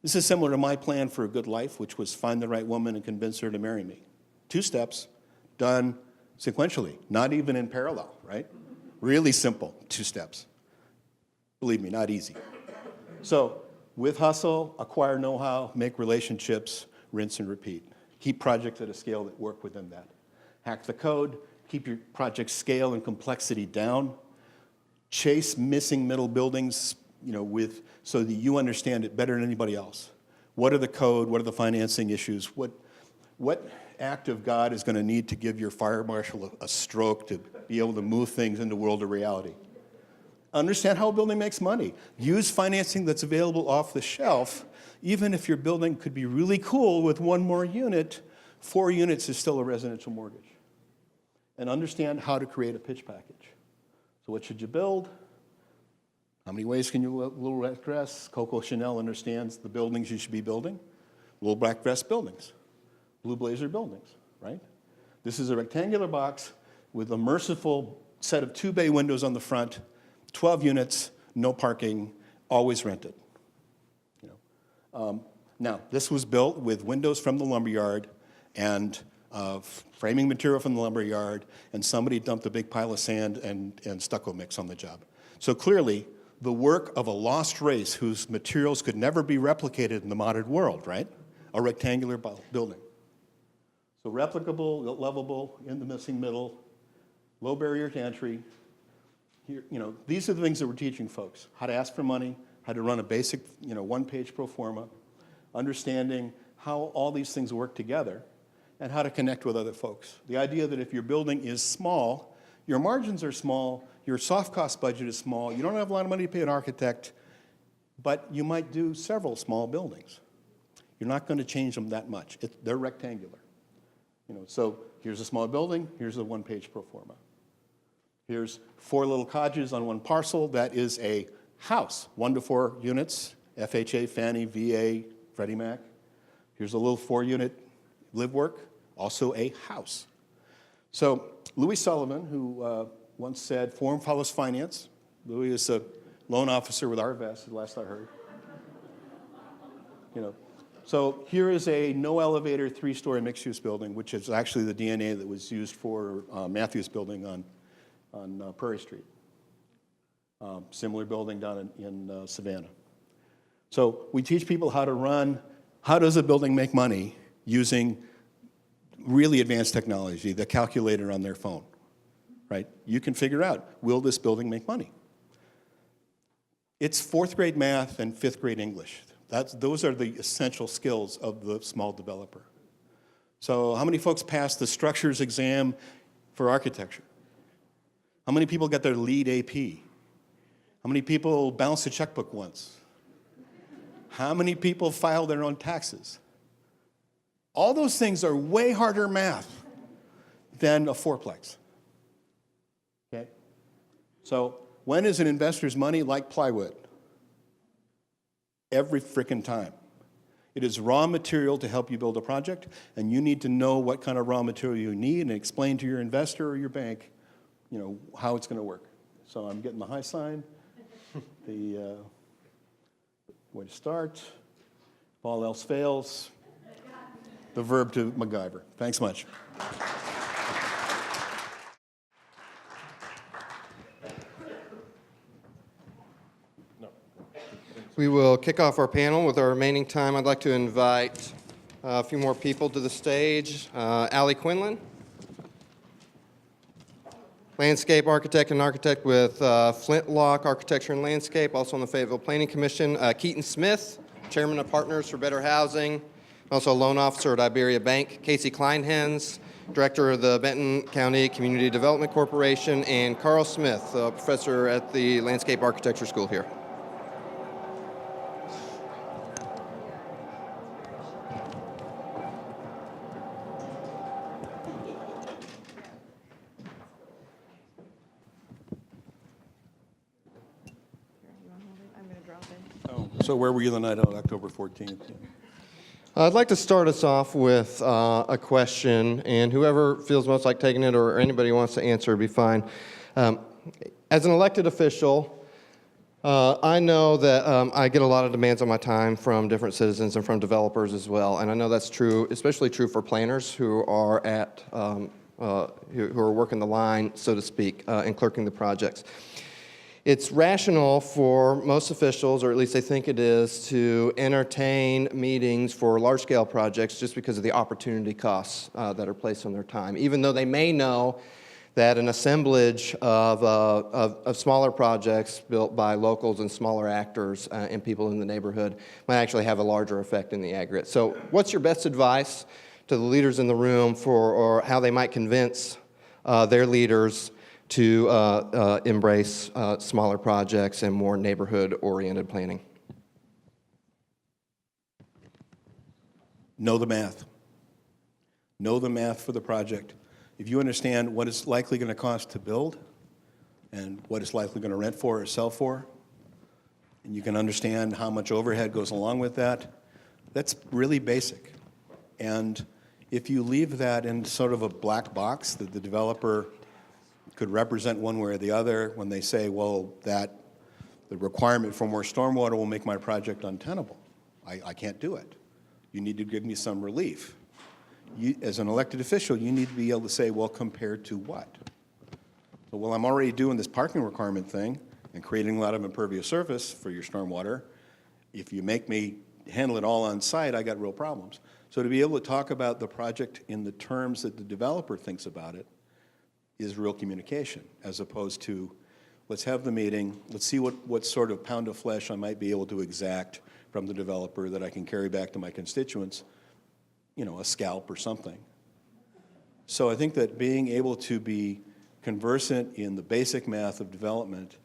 Speaker 4: This is similar to my plan for a good life, which was find the right woman and convince her to marry me. 2 steps, done sequentially, not even in parallel, right? Really simple, 2 steps. Believe me, not easy. So with hustle, acquire know-how, make relationships, rinse and repeat. Keep projects at a scale that work within that. Hack the code, keep your project scale and complexity down. Chase missing middle buildings, you know, so that you understand it better than anybody else. What are the code? What are the financing issues? What act of God is going to need to give your fire marshal a stroke to be able to move things into the world of reality? Understand how a building makes money. Use financing that's available off the shelf. Even if your building could be really cool with 1 more unit, 4 units is still a residential mortgage. And understand how to create a pitch package. So what should you build? How many ways can you little black dress? Coco Chanel understands the buildings you should be building. Little black dress buildings. Blue blazer buildings, right? This is a rectangular box with a merciful set of 2 bay windows on the front, 12 units, no parking, always rented. You know. Now, this was built with windows from the lumberyard and framing material from the lumberyard, and somebody dumped a big pile of sand and stucco mix on the job. So clearly, the work of a lost race whose materials could never be replicated in the modern world, right? A rectangular building. So replicable, lovable, in the missing middle, low barrier to entry. Here, you know, these are the things that we're teaching folks. How to ask for money, how to run a basic, you know, 1-page pro forma, understanding how all these things work together, and how to connect with other folks. The idea that if your building is small, your margins are small, your soft cost budget is small, you don't have a lot of money to pay an architect, but you might do several small buildings. You're not going to change them that much. They're rectangular. You know, so here's a small building, here's a 1-page pro forma. Here's 4 little cottages on 1 parcel. That is a house, 1 to 4 units, FHA, Fannie, VA, Freddie Mac. Here's a little 4-unit live work, also a house. So Louis Sullivan, who once said, form follows finance. Louis is a loan officer with Arvest, the last I heard. You know, so here is a no elevator 3-story mixed-use building, which is actually the DNA that was used for Matthews Building on Prairie Street. Similar building down in Savannah. So we teach people how to run, how does a building make money using really advanced technology, the calculator on their phone, right? You can figure out, will this building make money? It's 4th grade math and 5th grade English. Those are the essential skills of the small developer. So how many folks passed the structures exam for architecture? How many people got their lead AP? How many people bounced a checkbook once? How many people filed their own taxes? All those things are way harder math than a 4-plex. Okay? So When is an investor's money like plywood? Every frickin' time. It is raw material to help you build a project, and you need to know what kind of raw material you need and explain to your investor or your bank, how it's going to work. So I'm getting the high sign, the way to start. If all else fails, the verb to MacGyver. Thanks much.
Speaker 2: We will kick off our panel with our remaining time. I'd like to invite a few more people to the stage. Allie Quinlan, landscape architect and architect with Flintlock Architecture and Landscape, also on the Fayetteville Planning Commission. Keaton Smith, chairman of Partners for Better Housing, also a loan officer at Iberia Bank. Casey Kleinhens, director of the Benton County Community Development Corporation, and Carl Smith, a professor at the Landscape Architecture School here.
Speaker 4: So where were you the night of October 14th?
Speaker 2: I'd like to start us off with a question, and whoever feels most like taking it or anybody who wants to answer would be fine. As an elected official, I know that I get a lot of demands on my time from different citizens and from developers as well, and I know that's true, especially true for planners who are who are working the line, so to speak, and clerking the projects. It's rational for most officials, or at least they think it is, to entertain meetings for large-scale projects just because of the opportunity costs that are placed on their time, even though they may know that an assemblage of smaller projects built by locals and smaller actors and people in the neighborhood might actually have a larger effect in the aggregate. So what's your best advice to the leaders in the room or how they might convince their leaders to embrace smaller projects and more neighborhood-oriented planning?
Speaker 4: Know the math. Know the math for the project. If you understand what it's likely going to cost to build and what it's likely going to rent for or sell for, and you can understand how much overhead goes along with that, that's really basic. And if you leave that in sort of a black box that the developer could represent one way or the other when they say, well, that the requirement for more stormwater will make my project untenable. I can't do it. You need to give me some relief. You, as an elected official, you need to be able to say, well, compared to what? So, well, I'm already doing this parking requirement thing and creating a lot of impervious surface for your stormwater. If you make me handle it all on site, I got real problems. So to be able to talk about the project in the terms that the developer thinks about it is real communication, as opposed to, let's have the meeting, let's see what sort of pound of flesh I might be able to exact from the developer that I can carry back to my constituents, a scalp or something. So I think that being able to be conversant in the basic math of development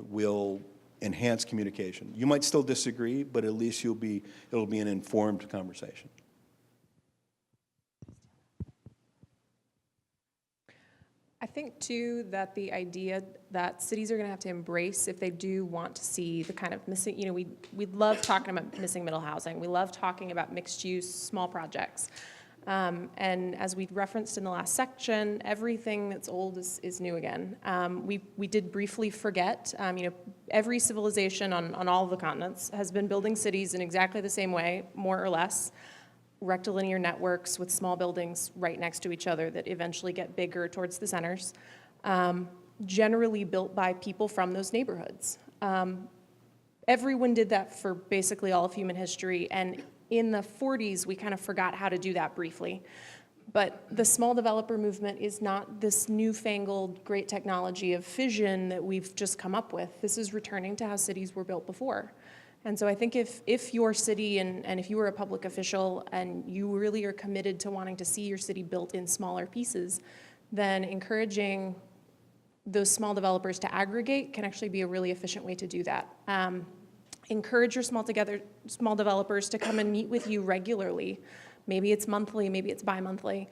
Speaker 4: will enhance communication. You might still disagree, but at least it'll be an informed conversation.
Speaker 5: I think, too, that the idea that cities are going to have to embrace if they do want to see the kind of missing, we love talking about missing middle housing. We love talking about mixed-use, small projects. And as we referenced in the last section, everything that's old is new again. We did briefly forget, every civilization on all of the continents has been building cities in exactly the same way, more or less. Rectilinear networks with small buildings right next to each other that eventually get bigger towards the centers, generally built by people from those neighborhoods. Everyone did that for basically all of human history, and in the 40s, we kind of forgot how to do that briefly. But the small developer movement is not this newfangled great technology of fission that we've just come up with. This is returning to how cities were built before. And so I think if your city, and if you were a public official and you really are committed to wanting to see your city built in smaller pieces, then encouraging those small developers to aggregate can actually be a really efficient way to do that. Encourage your small developers to come and meet with you regularly. Maybe it's monthly, maybe it's bi-monthly,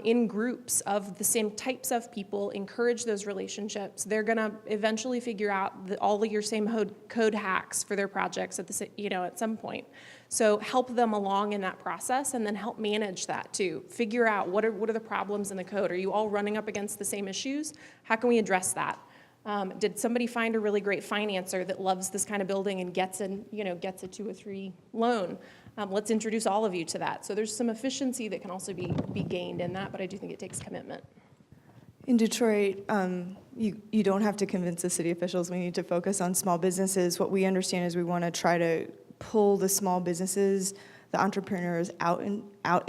Speaker 5: in groups of the same types of people, encourage those relationships. They're going to eventually figure out all of your same code hacks for their projects at some point. So help them along in that process, and then help manage that too. Figure out what are the problems in the code. Are you all running up against the same issues? How can we address that? Did somebody find a really great financer that loves this kind of building and gets a 2 or 3 loan? Let's introduce all of you to that. So there's some efficiency that can also be gained in that, but I do think it takes commitment.
Speaker 3: In Detroit, you don't have to convince the city officials we need to focus on small businesses. What we understand is we want to try to pull the small businesses, the entrepreneurs out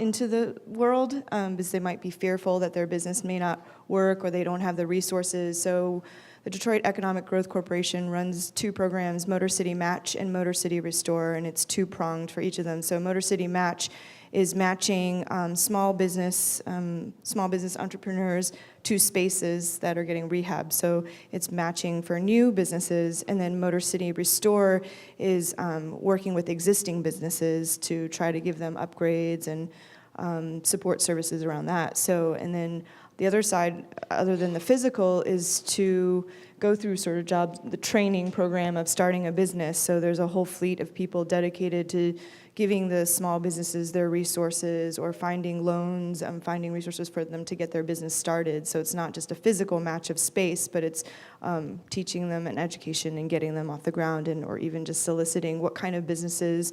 Speaker 3: into the world because they might be fearful that their business may not work or they don't have the resources. So the Detroit Economic Growth Corporation runs 2 programs, Motor City Match and Motor City Restore, and it's 2-pronged for each of them. So Motor City Match is matching small business entrepreneurs to spaces that are getting rehab. So it's matching for new businesses, and then Motor City Restore is working with existing businesses to try to give them upgrades and support services around that. So, and then the other side, other than the physical, is to go through sort of the training program of starting a business. So there's a whole fleet of people dedicated to giving the small businesses their resources or finding loans, finding resources for them to get their business started. So it's not just a physical match of space, but it's teaching them an education and getting them off the ground, and or even just soliciting what kind of businesses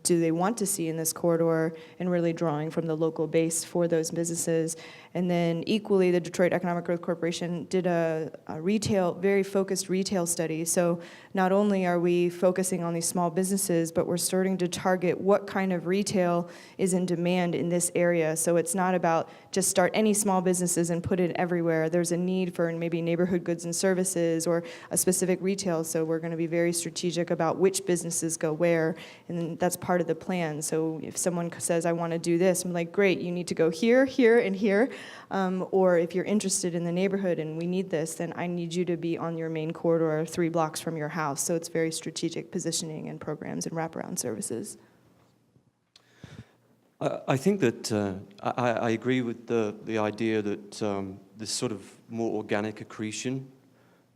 Speaker 3: do they want to see in this corridor, and really drawing from the local base for those businesses. And then equally, the Detroit Economic Growth Corporation did a very focused retail study. So not only are we focusing on these small businesses, but we're starting to target what kind of retail is in demand in this area. So it's not about just start any small businesses and put it everywhere. There's a need for maybe neighborhood goods and services or a specific retail. So we're going to be very strategic about which businesses go where, and that's part of the plan. So if someone says, I want to do this, I'm like, great, you need to go here, here, and here. Or if you're interested in the neighborhood and we need this, then I need you to be on your main corridor 3 blocks from your house. So it's very strategic positioning and programs and wraparound services.
Speaker 6: I think that I agree with the idea that this sort of more organic accretion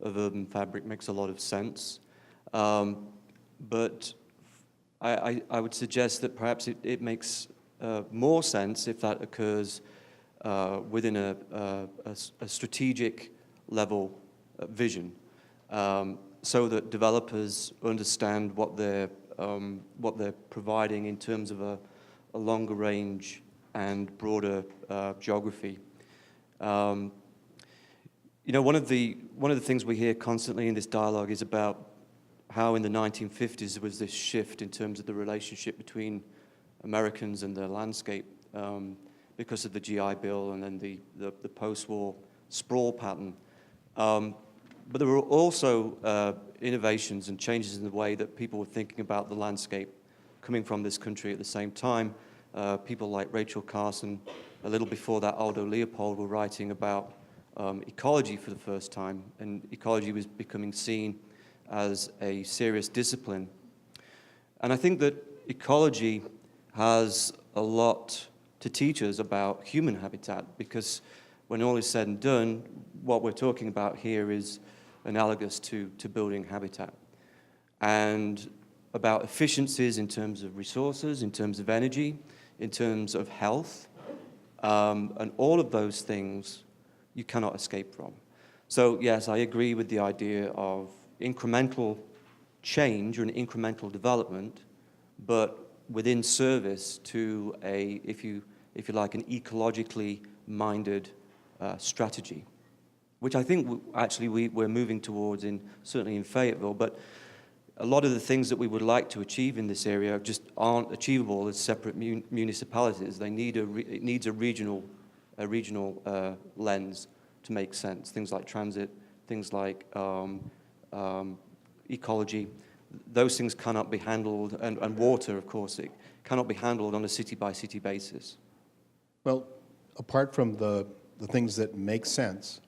Speaker 6: of urban fabric makes a lot of sense. But I would suggest that perhaps it makes more sense if that occurs within a strategic level vision, so that developers understand what they're providing in terms of a longer range and broader geography. One of the things we hear constantly in this dialogue is about how in the 1950s there was this shift in terms of the relationship between Americans and their landscape because of the GI Bill and then the post-war sprawl pattern. But there were also innovations and changes in the way that people were thinking about the landscape coming from this country at the same time. People like Rachel Carson, a little before that, Aldo Leopold, were writing about ecology for the first time, and ecology was becoming seen as a serious discipline. And I think that ecology has a lot to teach us about human habitat, because when all is said and done, what we're talking about here is analogous to building habitat, and about efficiencies in terms of resources, in terms of energy, in terms of health, and all of those things you cannot escape from. So yes, I agree with the idea of incremental change or an incremental development, but within service to a, if you like, an ecologically minded strategy, which I think actually we're moving towards certainly in Fayetteville, but a lot of the things that we would like to achieve in this area just aren't achievable as separate municipalities. It needs a regional lens to make sense. Things like transit, things like ecology, those things cannot be handled, and water, of course, it cannot be handled on a city-by-city basis.
Speaker 4: Well, apart from the things that make sense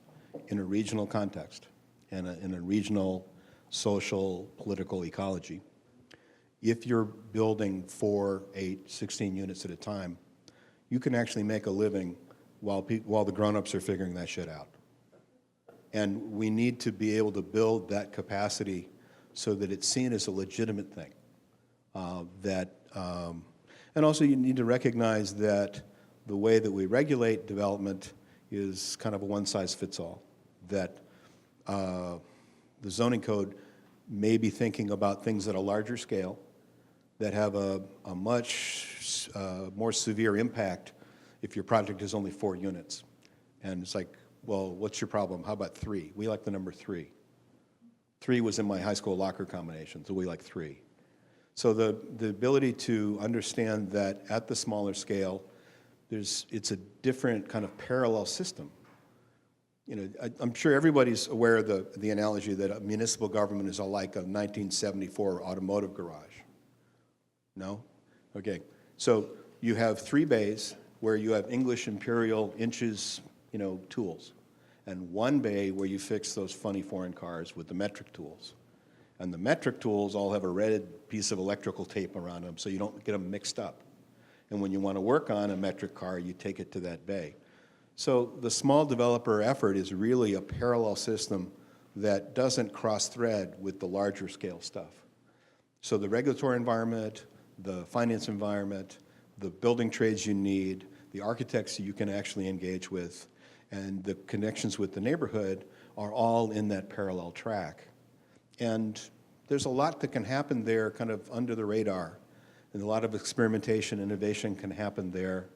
Speaker 4: in a regional context and in a regional social, political ecology, if you're building 4, 8, 16 units at a time, you can actually make a living while the grown-ups are figuring that shit out. And we need to be able to build that capacity so that it's seen as a legitimate thing. And also you need to recognize that the way that we regulate development is kind of a one-size-fits-all, that the zoning code may be thinking about things at a larger scale that have a much more severe impact if your project is only 4 units. And it's like, well, what's your problem? How about 3? We like the number 3. 3 was in my high school locker combination, so we like 3. So the ability to understand that at the smaller scale, it's a different kind of parallel system. You know, I'm sure everybody's aware of the analogy that a municipal government is like a 1974 automotive garage. No? Okay. So you have 3 bays where you have English imperial inches, tools, and 1 bay where you fix those funny foreign cars with the metric tools. And the metric tools all have a red piece of electrical tape around them so you don't get them mixed up. And when you want to work on a metric car, you take it to that bay. So the small developer effort is really a parallel system that doesn't cross-thread with the larger scale stuff. So the regulatory environment, the finance environment, the building trades you need, the architects you can actually engage with, and the connections with the neighborhood are all in that parallel track. And there's a lot that can happen there kind of under the radar. And a lot of experimentation, innovation can happen there.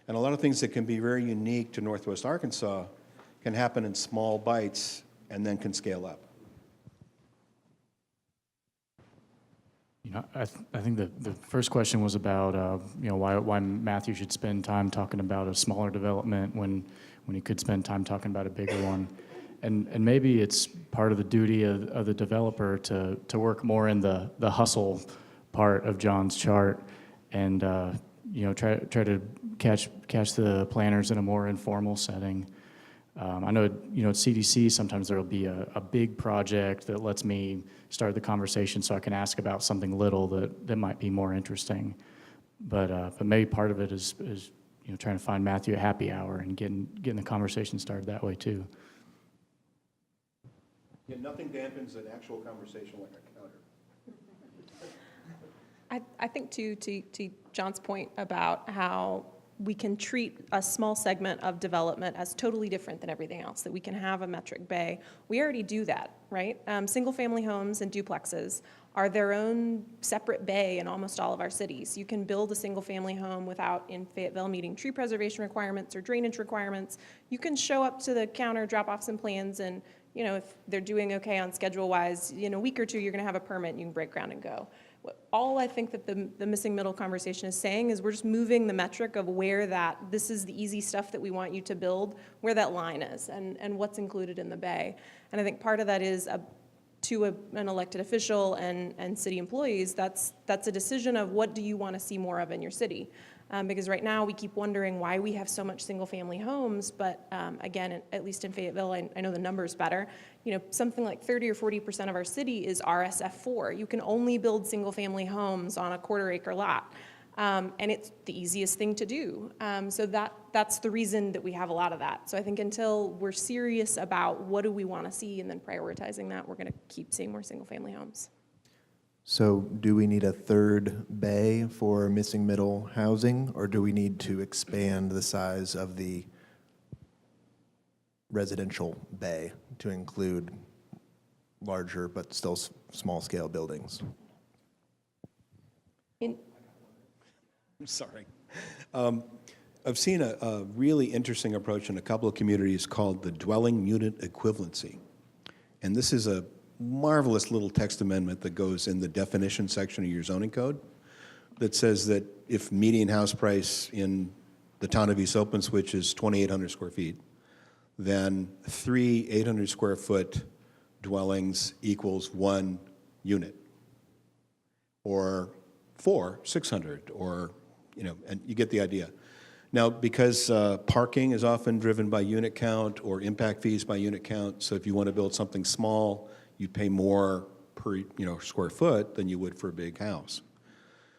Speaker 4: And a lot of things that can be very unique to Northwest Arkansas can happen in small bites and then can scale up.
Speaker 7: I think the first question was about why Matthew should spend time talking about a smaller development when he could spend time talking about a bigger one, and maybe it's part of the duty of the developer to work more in the hustle part of John's chart, and try to catch the planners in a more informal setting. I know, at CDC, sometimes there'll be a big project that lets me start the conversation so I can ask about something little that might be more interesting. But maybe part of it is trying to find Matthew a happy hour and getting the conversation started that way too.
Speaker 4: Yeah, nothing dampens an actual conversation like a counter.
Speaker 5: I think to John's point about how we can treat a small segment of development as totally different than everything else, that we can have a metric bay. We already do that, right? Single-family homes and duplexes are their own separate bay in almost all of our cities. You can build a single-family home without, in Fayetteville, meeting tree preservation requirements or drainage requirements. You can show up to the counter, drop off some plans, and if they're doing okay on schedule-wise, in a week or two, you're going to have a permit, and you can break ground and go. All I think that the missing middle conversation is saying is we're just moving the metric of where this is the easy stuff that we want you to build, where that line is, and what's included in the bay. And I think part of that is to an elected official and city employees, that's a decision of what do you want to see more of in your city. Because right now we keep wondering why we have so much single-family homes, but again, at least in Fayetteville, I know the numbers better. Something like 30 or 40% of our city is RSF4. You can only build single-family homes on a quarter-acre lot, and it's the easiest thing to do. So that's the reason that we have a lot of that. So I think until we're serious about what do we want to see and then prioritizing that, we're going to keep seeing more single-family homes.
Speaker 8: So do we need a 3rd bay for missing middle housing, or do we need to expand the size of the residential bay to include larger but still small scale buildings?
Speaker 4: I'm sorry. I've seen a really interesting approach in a couple of communities called the dwelling unit equivalency. And this is a marvelous little text amendment that goes in the definition section of your zoning code that says that if median house price in the town of East Open-Switch is 2,800 square feet, then 3 800 square foot dwellings equals 1 unit, or 4 600, or and you get the idea. Now, because parking is often driven by unit count or impact fees by unit count, so if you want to build something small, you pay more per square foot than you would for a big house.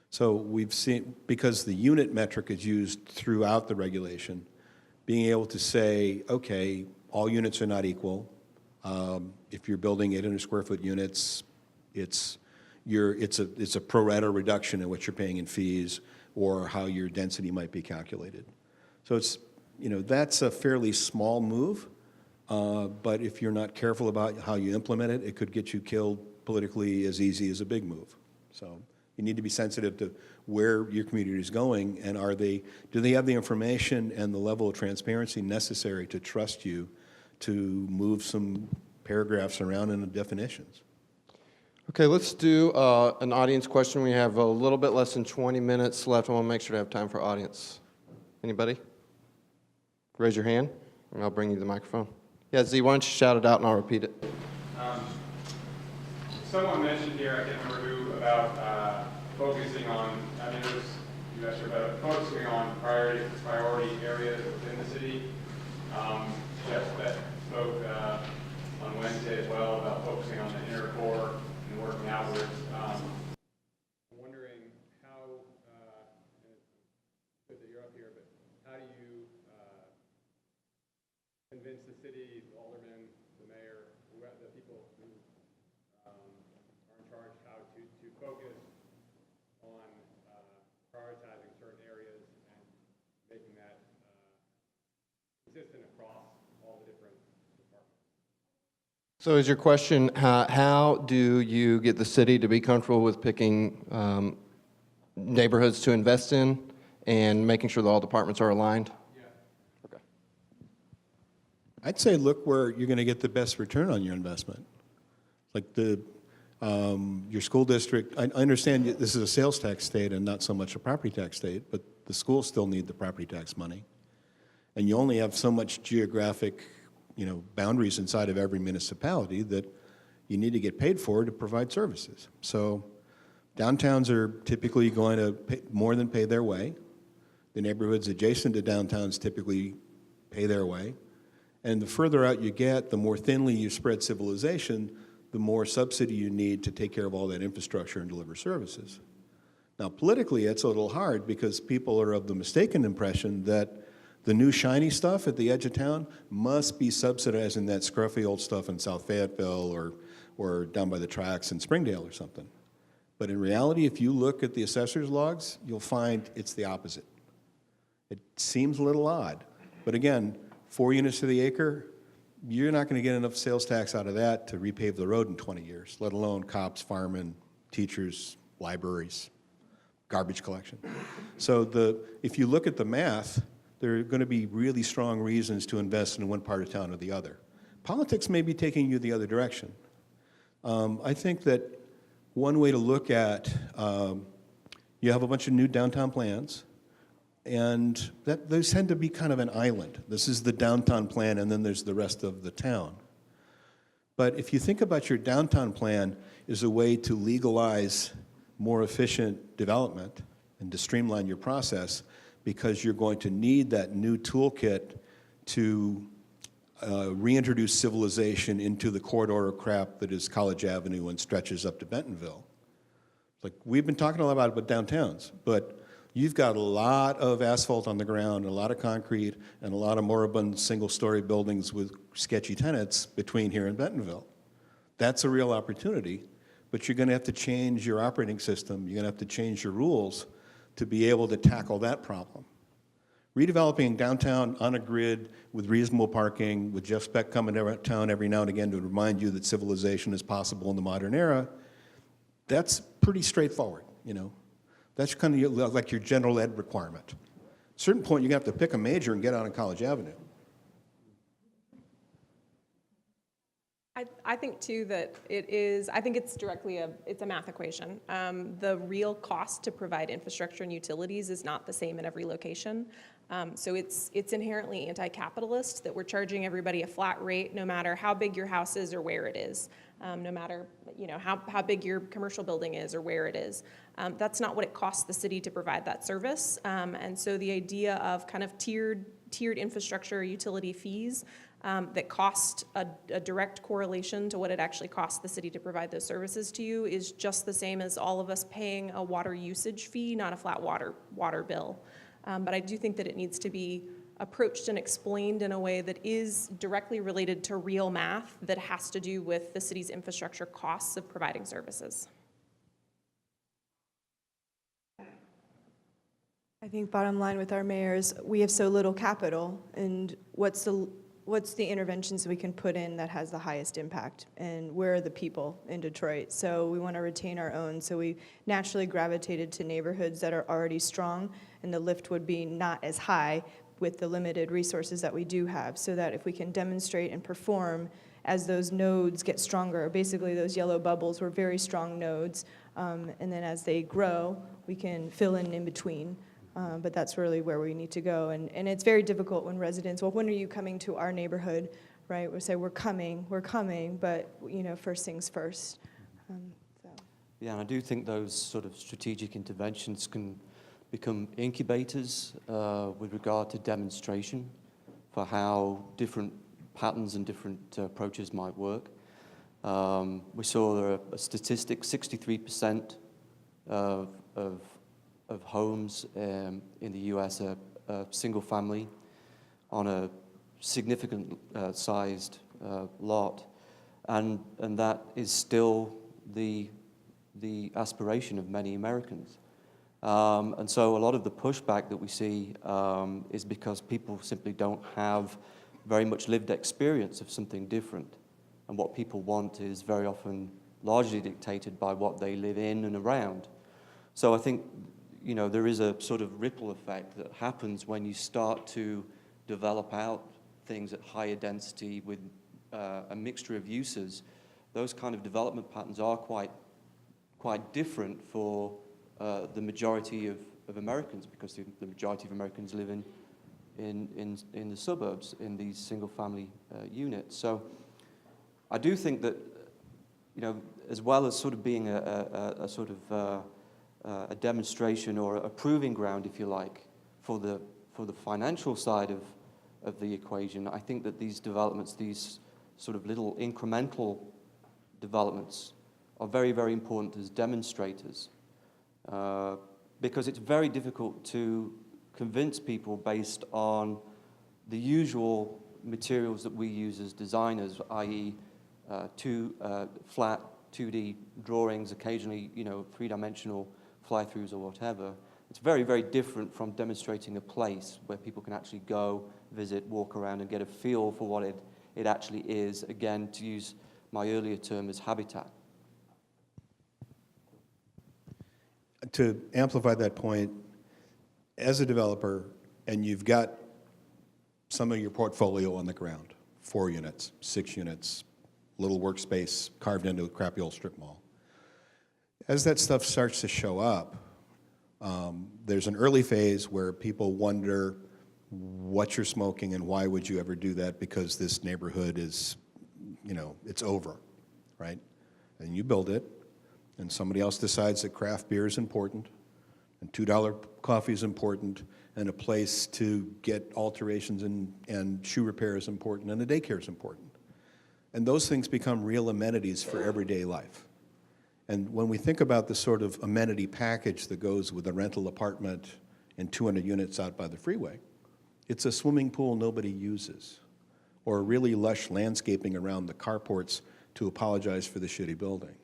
Speaker 4: So we've seen, because the unit metric is used throughout the regulation, being able to say, okay, all units are not equal. If you're building 800 square foot units, it's a pro rata reduction in what you're paying in fees or how your density might be calculated. So it's, that's a fairly small move, but if you're not careful about how you implement it, it could get you killed politically as easy as a big move. So you need to be sensitive to where your community is going, and do they have the information and the level of transparency necessary to trust you to move some paragraphs around in the definitions.
Speaker 2: Okay, let's do an audience question. We have a little bit less than 20 minutes left. I want to make sure to have time for audience. Anybody? Raise your hand, and I'll bring you the microphone. Yeah, Z, why don't you shout it out, and I'll repeat it.
Speaker 9: Someone mentioned here, I can't remember who, about focusing on, you asked about focusing on priority areas within the city. Jeff spoke on Wednesday as well about focusing on the inner core and working outwards. I'm wondering how, good that you're up here, but how do you convince the city, the aldermen, the mayor, the people who are in charge, how to focus on prioritizing certain areas and making that consistent across all the different departments?
Speaker 2: So is your question, how do you get the city to be comfortable with picking neighborhoods to invest in and making sure that all departments are aligned?
Speaker 9: Yeah.
Speaker 2: Okay.
Speaker 4: I'd say look where you're going to get the best return on your investment. Like your school district, I understand this is a sales tax state and not so much a property tax state, but the schools still need the property tax money. And you only have so much geographic, boundaries inside of every municipality that you need to get paid for to provide services. So downtowns are typically going to pay more than pay their way. The neighborhoods adjacent to downtowns typically pay their way. And the further out you get, the more thinly you spread civilization, the more subsidy you need to take care of all that infrastructure and deliver services. Now, politically, it's a little hard because people are of the mistaken impression that the new shiny stuff at the edge of town must be subsidizing that scruffy old stuff in South Fayetteville or down by the tracks in Springdale or something. But in reality, if you look at the assessor's logs, you'll find it's the opposite. It seems a little odd. But again, 4 units to the acre, you're not going to get enough sales tax out of that to repave the road in 20 years, let alone cops, firemen, teachers, libraries, garbage collection. So if you look at the math, there are going to be really strong reasons to invest in one part of town or the other. Politics may be taking you the other direction. I think that one way to look at, you have a bunch of new downtown plans, and those tend to be kind of an island. This is the downtown plan, and then there's the rest of the town. But if you think about your downtown plan as a way to legalize more efficient development and to streamline your process, because you're going to need that new toolkit to reintroduce civilization into the corridor of crap that is College Avenue and stretches up to Bentonville. Like, we've been talking a lot about downtowns, but you've got a lot of asphalt on the ground, a lot of concrete, and a lot of moribund single-story buildings with sketchy tenants between here and Bentonville. That's a real opportunity, but you're going to have to change your operating system. You're going to have to change your rules to be able to tackle that problem. Redeveloping downtown on a grid with reasonable parking, with Jeff Speck coming to town every now and again to remind you that civilization is possible in the modern era, that's pretty straightforward, That's kind of like your general ed requirement. At a certain point, you're going to have to pick a major and get out on College Avenue.
Speaker 5: I think too that I think it's directly it's a math equation. The real cost to provide infrastructure and utilities is not the same in every location. So it's inherently anti-capitalist that we're charging everybody a flat rate no matter how big your house is or where it is, no matter how big your commercial building is or where it is. That's not what it costs the city to provide that service. And so the idea of kind of tiered infrastructure utility fees that cost a direct correlation to what it actually costs the city to provide those services to you is just the same as all of us paying a water usage fee, not a flat water bill. But I do think that it needs to be approached and explained in a way that is directly related to real math that has to do with the city's infrastructure costs of providing services.
Speaker 3: I think bottom line with our mayor is we have so little capital, and what's the interventions we can put in that has the highest impact, and where are the people in Detroit? So we want to retain our own, so we naturally gravitated to neighborhoods that are already strong, and the lift would be not as high with the limited resources that we do have, so that if we can demonstrate and perform as those nodes get stronger, basically those yellow bubbles were very strong nodes, and then as they grow, we can fill in between. But that's really where we need to go. And it's very difficult when residents, well, when are you coming to our neighborhood, right? We say, we're coming, but, first things first. So.
Speaker 6: Yeah, and I do think those sort of strategic interventions can become incubators with regard to demonstration for how different patterns and different approaches might work. We saw a statistic, 63% of homes in the U.S. are single family on a significant sized lot, and that is still the aspiration of many Americans. And so a lot of the pushback that we see is because people simply don't have very much lived experience of something different, and what people want is very often largely dictated by what they live in and around. So I think there is a sort of ripple effect that happens when you start to develop out things at higher density with a mixture of uses. Those kind of development patterns are quite different for the majority of Americans, because the majority of Americans live in the suburbs in these single-family units. So I do think that as well as sort of being a sort of a demonstration or a proving ground, if you like, for the financial side of the equation, I think that these developments, these sort of little incremental developments, are very, very important as demonstrators, because it's very difficult to convince people based on the usual materials that we use as designers, i.e. Flat 2D drawings, occasionally three-dimensional fly-throughs or whatever. It's very, very different from demonstrating a place where people can actually go, visit, walk around, and get a feel for what it actually is. Again, to use my earlier term, as habitat.
Speaker 4: To amplify that point, as a developer, and you've got some of your portfolio on the ground, 4 units, 6 units, little workspace carved into a crappy old strip mall. As that stuff starts to show up, there's an early phase where people wonder what you're smoking and why would you ever do that, because this neighborhood is, it's over, right? And you build it, and somebody else decides that craft beer is important, and $2 coffee is important, and a place to get alterations and shoe repair is important, and a daycare is important. And those things become real amenities for everyday life. And when we think about the sort of amenity package that goes with a rental apartment and 200 units out by the freeway, it's a swimming pool nobody uses, or really lush landscaping around the carports to apologize for the shitty building.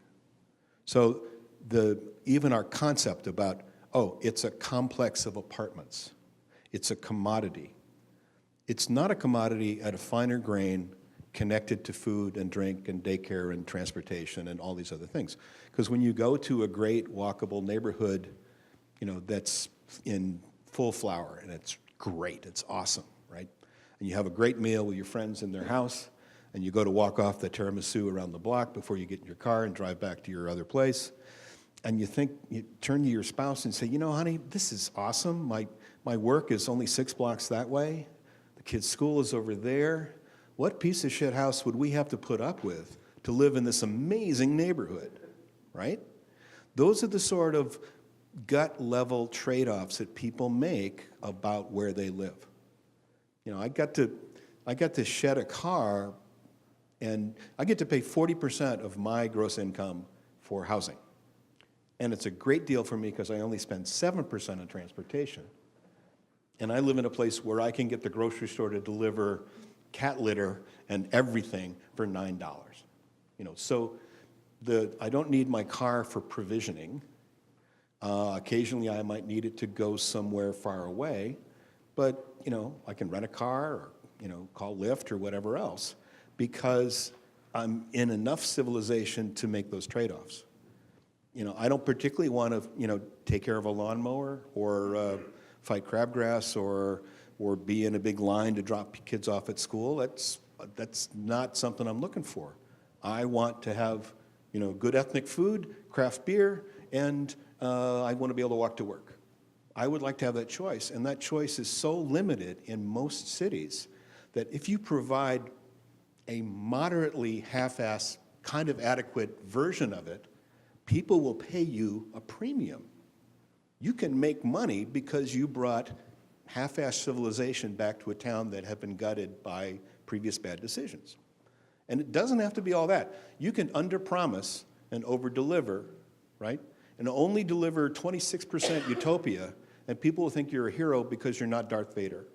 Speaker 4: So even our concept about, it's a complex of apartments, it's a commodity. It's not a commodity at a finer grain connected to food and drink and daycare and transportation and all these other things. Because when you go to a great walkable neighborhood, that's in full flower and it's great, it's awesome, right? And you have a great meal with your friends in their house, and you go to walk off the tiramisu around the block before you get in your car and drive back to your other place. And you turn to your spouse and say, honey, this is awesome. My work is only 6 blocks that way. The kid's school is over there. What piece of shit house would we have to put up with to live in this amazing neighborhood, right? Those are the sort of gut-level trade-offs that people make about where they live. I got to shed a car, and I get to pay 40% of my gross income for housing. And it's a great deal for me because I only spend 7% on transportation. And I live in a place where I can get the grocery store to deliver cat litter and everything for $9. So I don't need my car for provisioning. Occasionally I might need it to go somewhere far away, but I can rent a car or call Lyft or whatever else because I'm in enough civilization to make those trade-offs. I don't particularly want to take care of a lawnmower or fight crabgrass or be in a big line to drop kids off at school. That's not something I'm looking for. I want to have good ethnic food, craft beer, and I want to be able to walk to work. I would like to have that choice, and that choice is so limited in most cities that if you provide a moderately half-assed, kind of adequate version of it, people will pay you a premium. You can make money because you brought half-assed civilization back to a town that had been gutted by previous bad decisions. And it doesn't have to be all that. You can underpromise and overdeliver, right? And only deliver 26% utopia, and people will think you're a hero because you're not Darth Vader,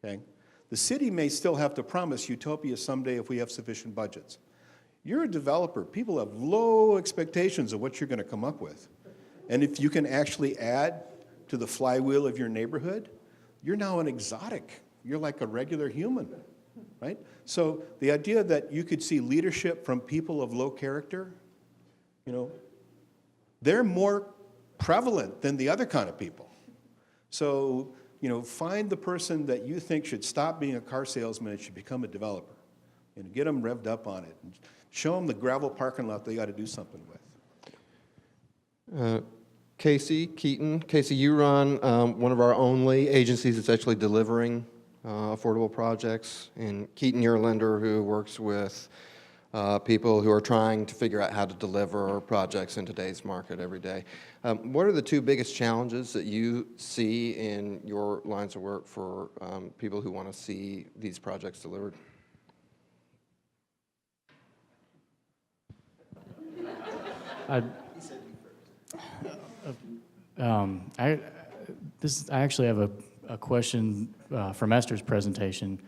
Speaker 4: okay? The city may still have to promise utopia someday if we have sufficient budgets. You're a developer. People have low expectations of what you're going to come up with. And if you can actually add to the flywheel of your neighborhood, you're now an exotic. You're like a regular human, right? So the idea that you could see leadership from people of low character, they're more prevalent than the other kind of people. So, find the person that you think should stop being a car salesman and should become a developer. Get them revved up on it. And show them the gravel parking lot they got to do something with.
Speaker 2: Casey Keaton. Casey, you run one of our only agencies that's actually delivering affordable projects. And Keaton, you're a lender who works with people who are trying to figure out how to deliver projects in today's market every day. What are the two biggest challenges that you see in your lines of work for people who want to see these projects delivered?
Speaker 7: I actually have a question from Esther's presentation.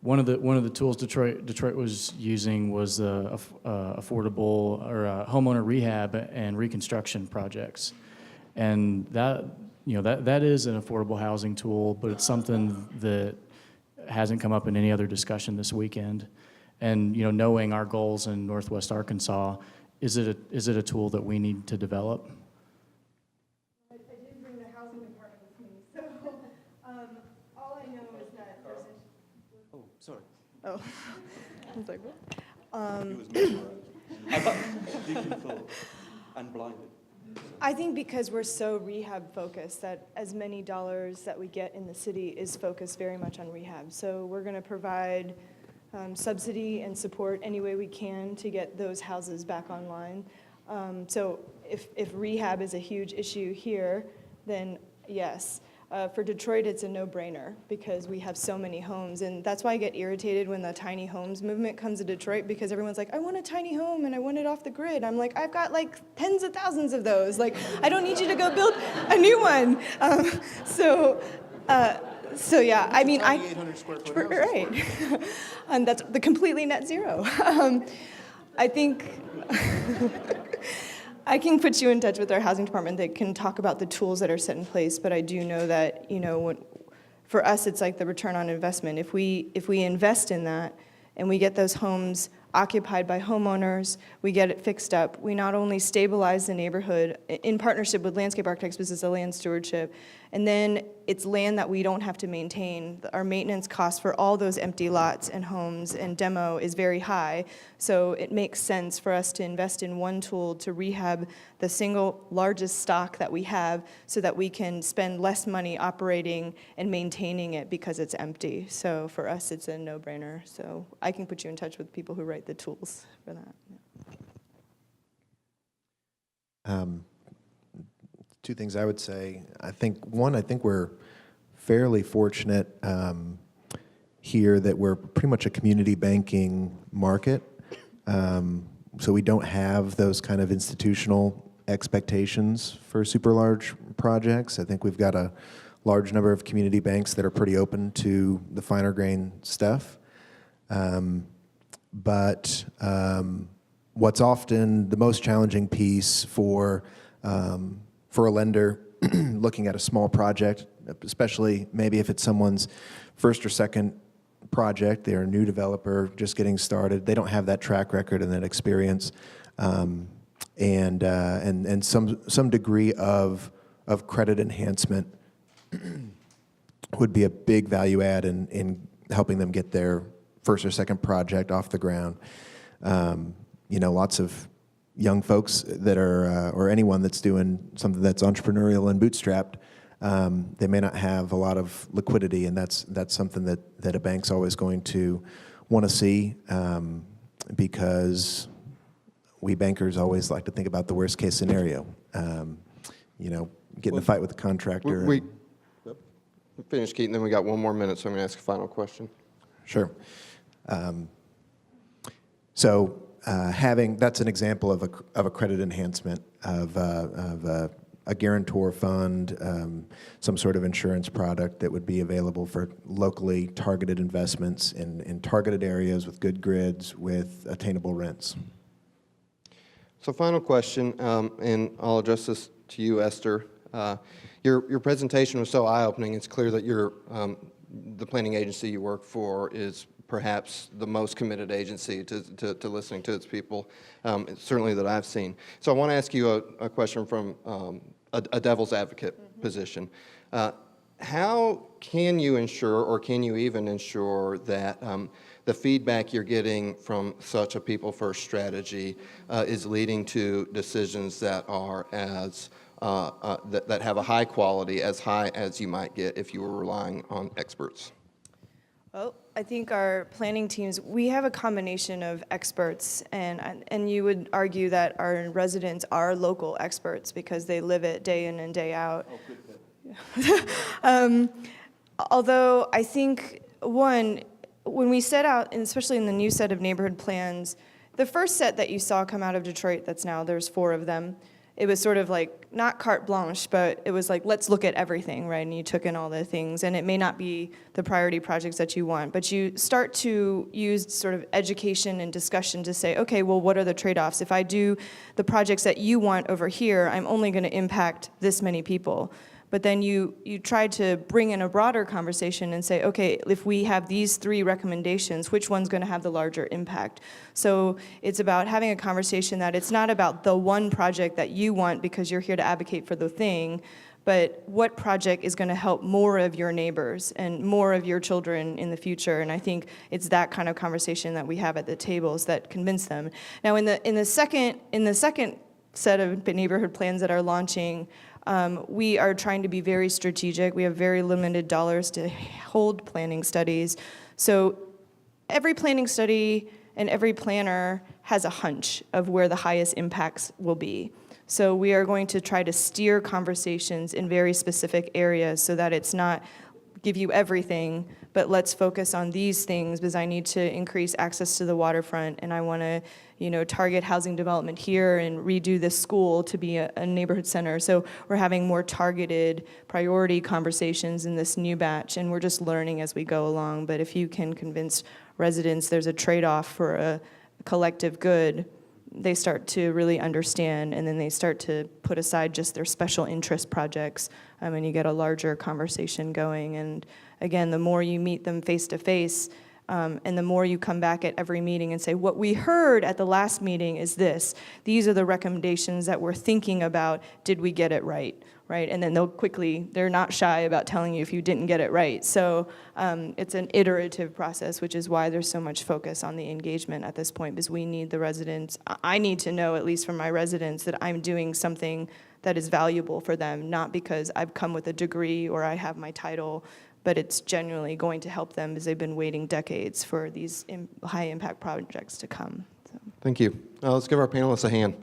Speaker 7: One of the tools Detroit was using was affordable or homeowner rehab and reconstruction projects, and that is an affordable housing tool, but it's something that hasn't come up in any other discussion this weekend. And knowing our goals in Northwest Arkansas, is it a tool that we need to develop?
Speaker 3: I did bring the housing department with me, so all I know is that there's a...
Speaker 6: Oh, sorry.
Speaker 3: Oh, I was like, what?
Speaker 6: I thought Deacon full and blinded.
Speaker 3: I think because we're so rehab focused that as many dollars that we get in the city is focused very much on rehab. So we're going to provide subsidy and support any way we can to get those houses back online. So if rehab is a huge issue here, then yes. For Detroit, it's a no-brainer because we have so many homes, and that's why I get irritated when the tiny homes movement comes to Detroit, because everyone's like, I want a tiny home and I want it off the grid. I'm like, I've got like tens of thousands of those. Like, I don't need you to go build a new one. So yeah, I mean,
Speaker 4: 800 square foot house.
Speaker 3: right, and that's the completely net zero. I think. I can put you in touch with our housing department that can talk about the tools that are set in place, but I do know that, for us, it's like the return on investment. If we invest in that and we get those homes occupied by homeowners, we get it fixed up, we not only stabilize the neighborhood in partnership with landscape architects, because it's a land stewardship, and then it's land that we don't have to maintain. Our maintenance cost for all those empty lots and homes and demo is very high, so it makes sense for us to invest in one tool to rehab the single largest stock that we have so that we can spend less money operating and maintaining it because it's empty. So for us, it's a no-brainer. So I can put you in touch with people who write the tools for that. Yeah.
Speaker 8: Two things I would say. I think we're fairly fortunate here that we're pretty much a community banking market. So we don't have those kind of institutional expectations for super large projects. I think we've got a large number of community banks that are pretty open to the finer grain stuff. But what's often the most challenging piece for a lender looking at a small project, especially maybe if it's someone's first or second project, they're a new developer just getting started, they don't have that track record and that experience, and some degree of credit enhancement would be a big value add in helping them get their first or second project off the ground. Lots of young folks that are, or anyone that's doing something that's entrepreneurial and bootstrapped, they may not have a lot of liquidity, and that's something that a bank's always going to want to see, because we bankers always like to think about the worst case scenario. Get in a fight with the contractor.
Speaker 2: We finish, Keaton, then we got 1 more minute, so I'm going to ask a final question.
Speaker 8: Sure. That's an example of a credit enhancement of a guarantor fund, some sort of insurance product that would be available for locally targeted investments in targeted areas with good grids with attainable rents.
Speaker 2: So final question, and I'll address this to you, Esther. Your presentation was so eye-opening. It's clear that the planning agency you work for is perhaps the most committed agency to listening to its people, certainly that I've seen. So I want to ask you a question from a devil's advocate position. How can you ensure, or can you even ensure, that the feedback you're getting from such a people-first strategy is leading to decisions that are that have a high quality, as high as you might get if you were relying on experts?
Speaker 3: Well, I think our planning teams, we have a combination of experts, and you would argue that our residents are local experts because they live it day in and day out. Although I think, when we set out, and especially in the new set of neighborhood plans, the first set that you saw come out of Detroit, there's 4 of them, it was sort of like, not carte blanche, but it was like, let's look at everything, right? And you took in all the things, and it may not be the priority projects that you want, but you start to use sort of education and discussion to say, okay, well, what are the trade-offs? If I do the projects that you want over here, I'm only going to impact this many people. But then you try to bring in a broader conversation and say, okay, if we have these 3 recommendations, which one's going to have the larger impact? So it's about having a conversation that it's not about the one project that you want because you're here to advocate for the thing, but what project is going to help more of your neighbors and more of your children in the future. And I think it's that kind of conversation that we have at the tables that convince them. Now, in the second set of neighborhood plans that are launching, we are trying to be very strategic. We have very limited dollars to hold planning studies. So every planning study and every planner has a hunch of where the highest impacts will be. So we are going to try to steer conversations in very specific areas so that it's not give you everything, but let's focus on these things because I need to increase access to the waterfront, and I want to, target housing development here and redo this school to be a neighborhood center. So we're having more targeted priority conversations in this new batch, and we're just learning as we go along. But if you can convince residents there's a trade-off for a collective good, they start to really understand, and then they start to put aside just their special interest projects, and you get a larger conversation going. And again, the more you meet them face to face, and the more you come back at every meeting and say, what we heard at the last meeting is this. These are the recommendations that we're thinking about. Did we get it right? Right? And then they're not shy about telling you if you didn't get it right. So it's an iterative process, which is why there's so much focus on the engagement at this point, because we need the residents. I need to know, at least from my residents, that I'm doing something that is valuable for them, not because I've come with a degree or I have my title, but it's genuinely going to help them because they've been waiting decades for these high impact projects to come. So.
Speaker 2: Thank you. Let's give our panelists a hand.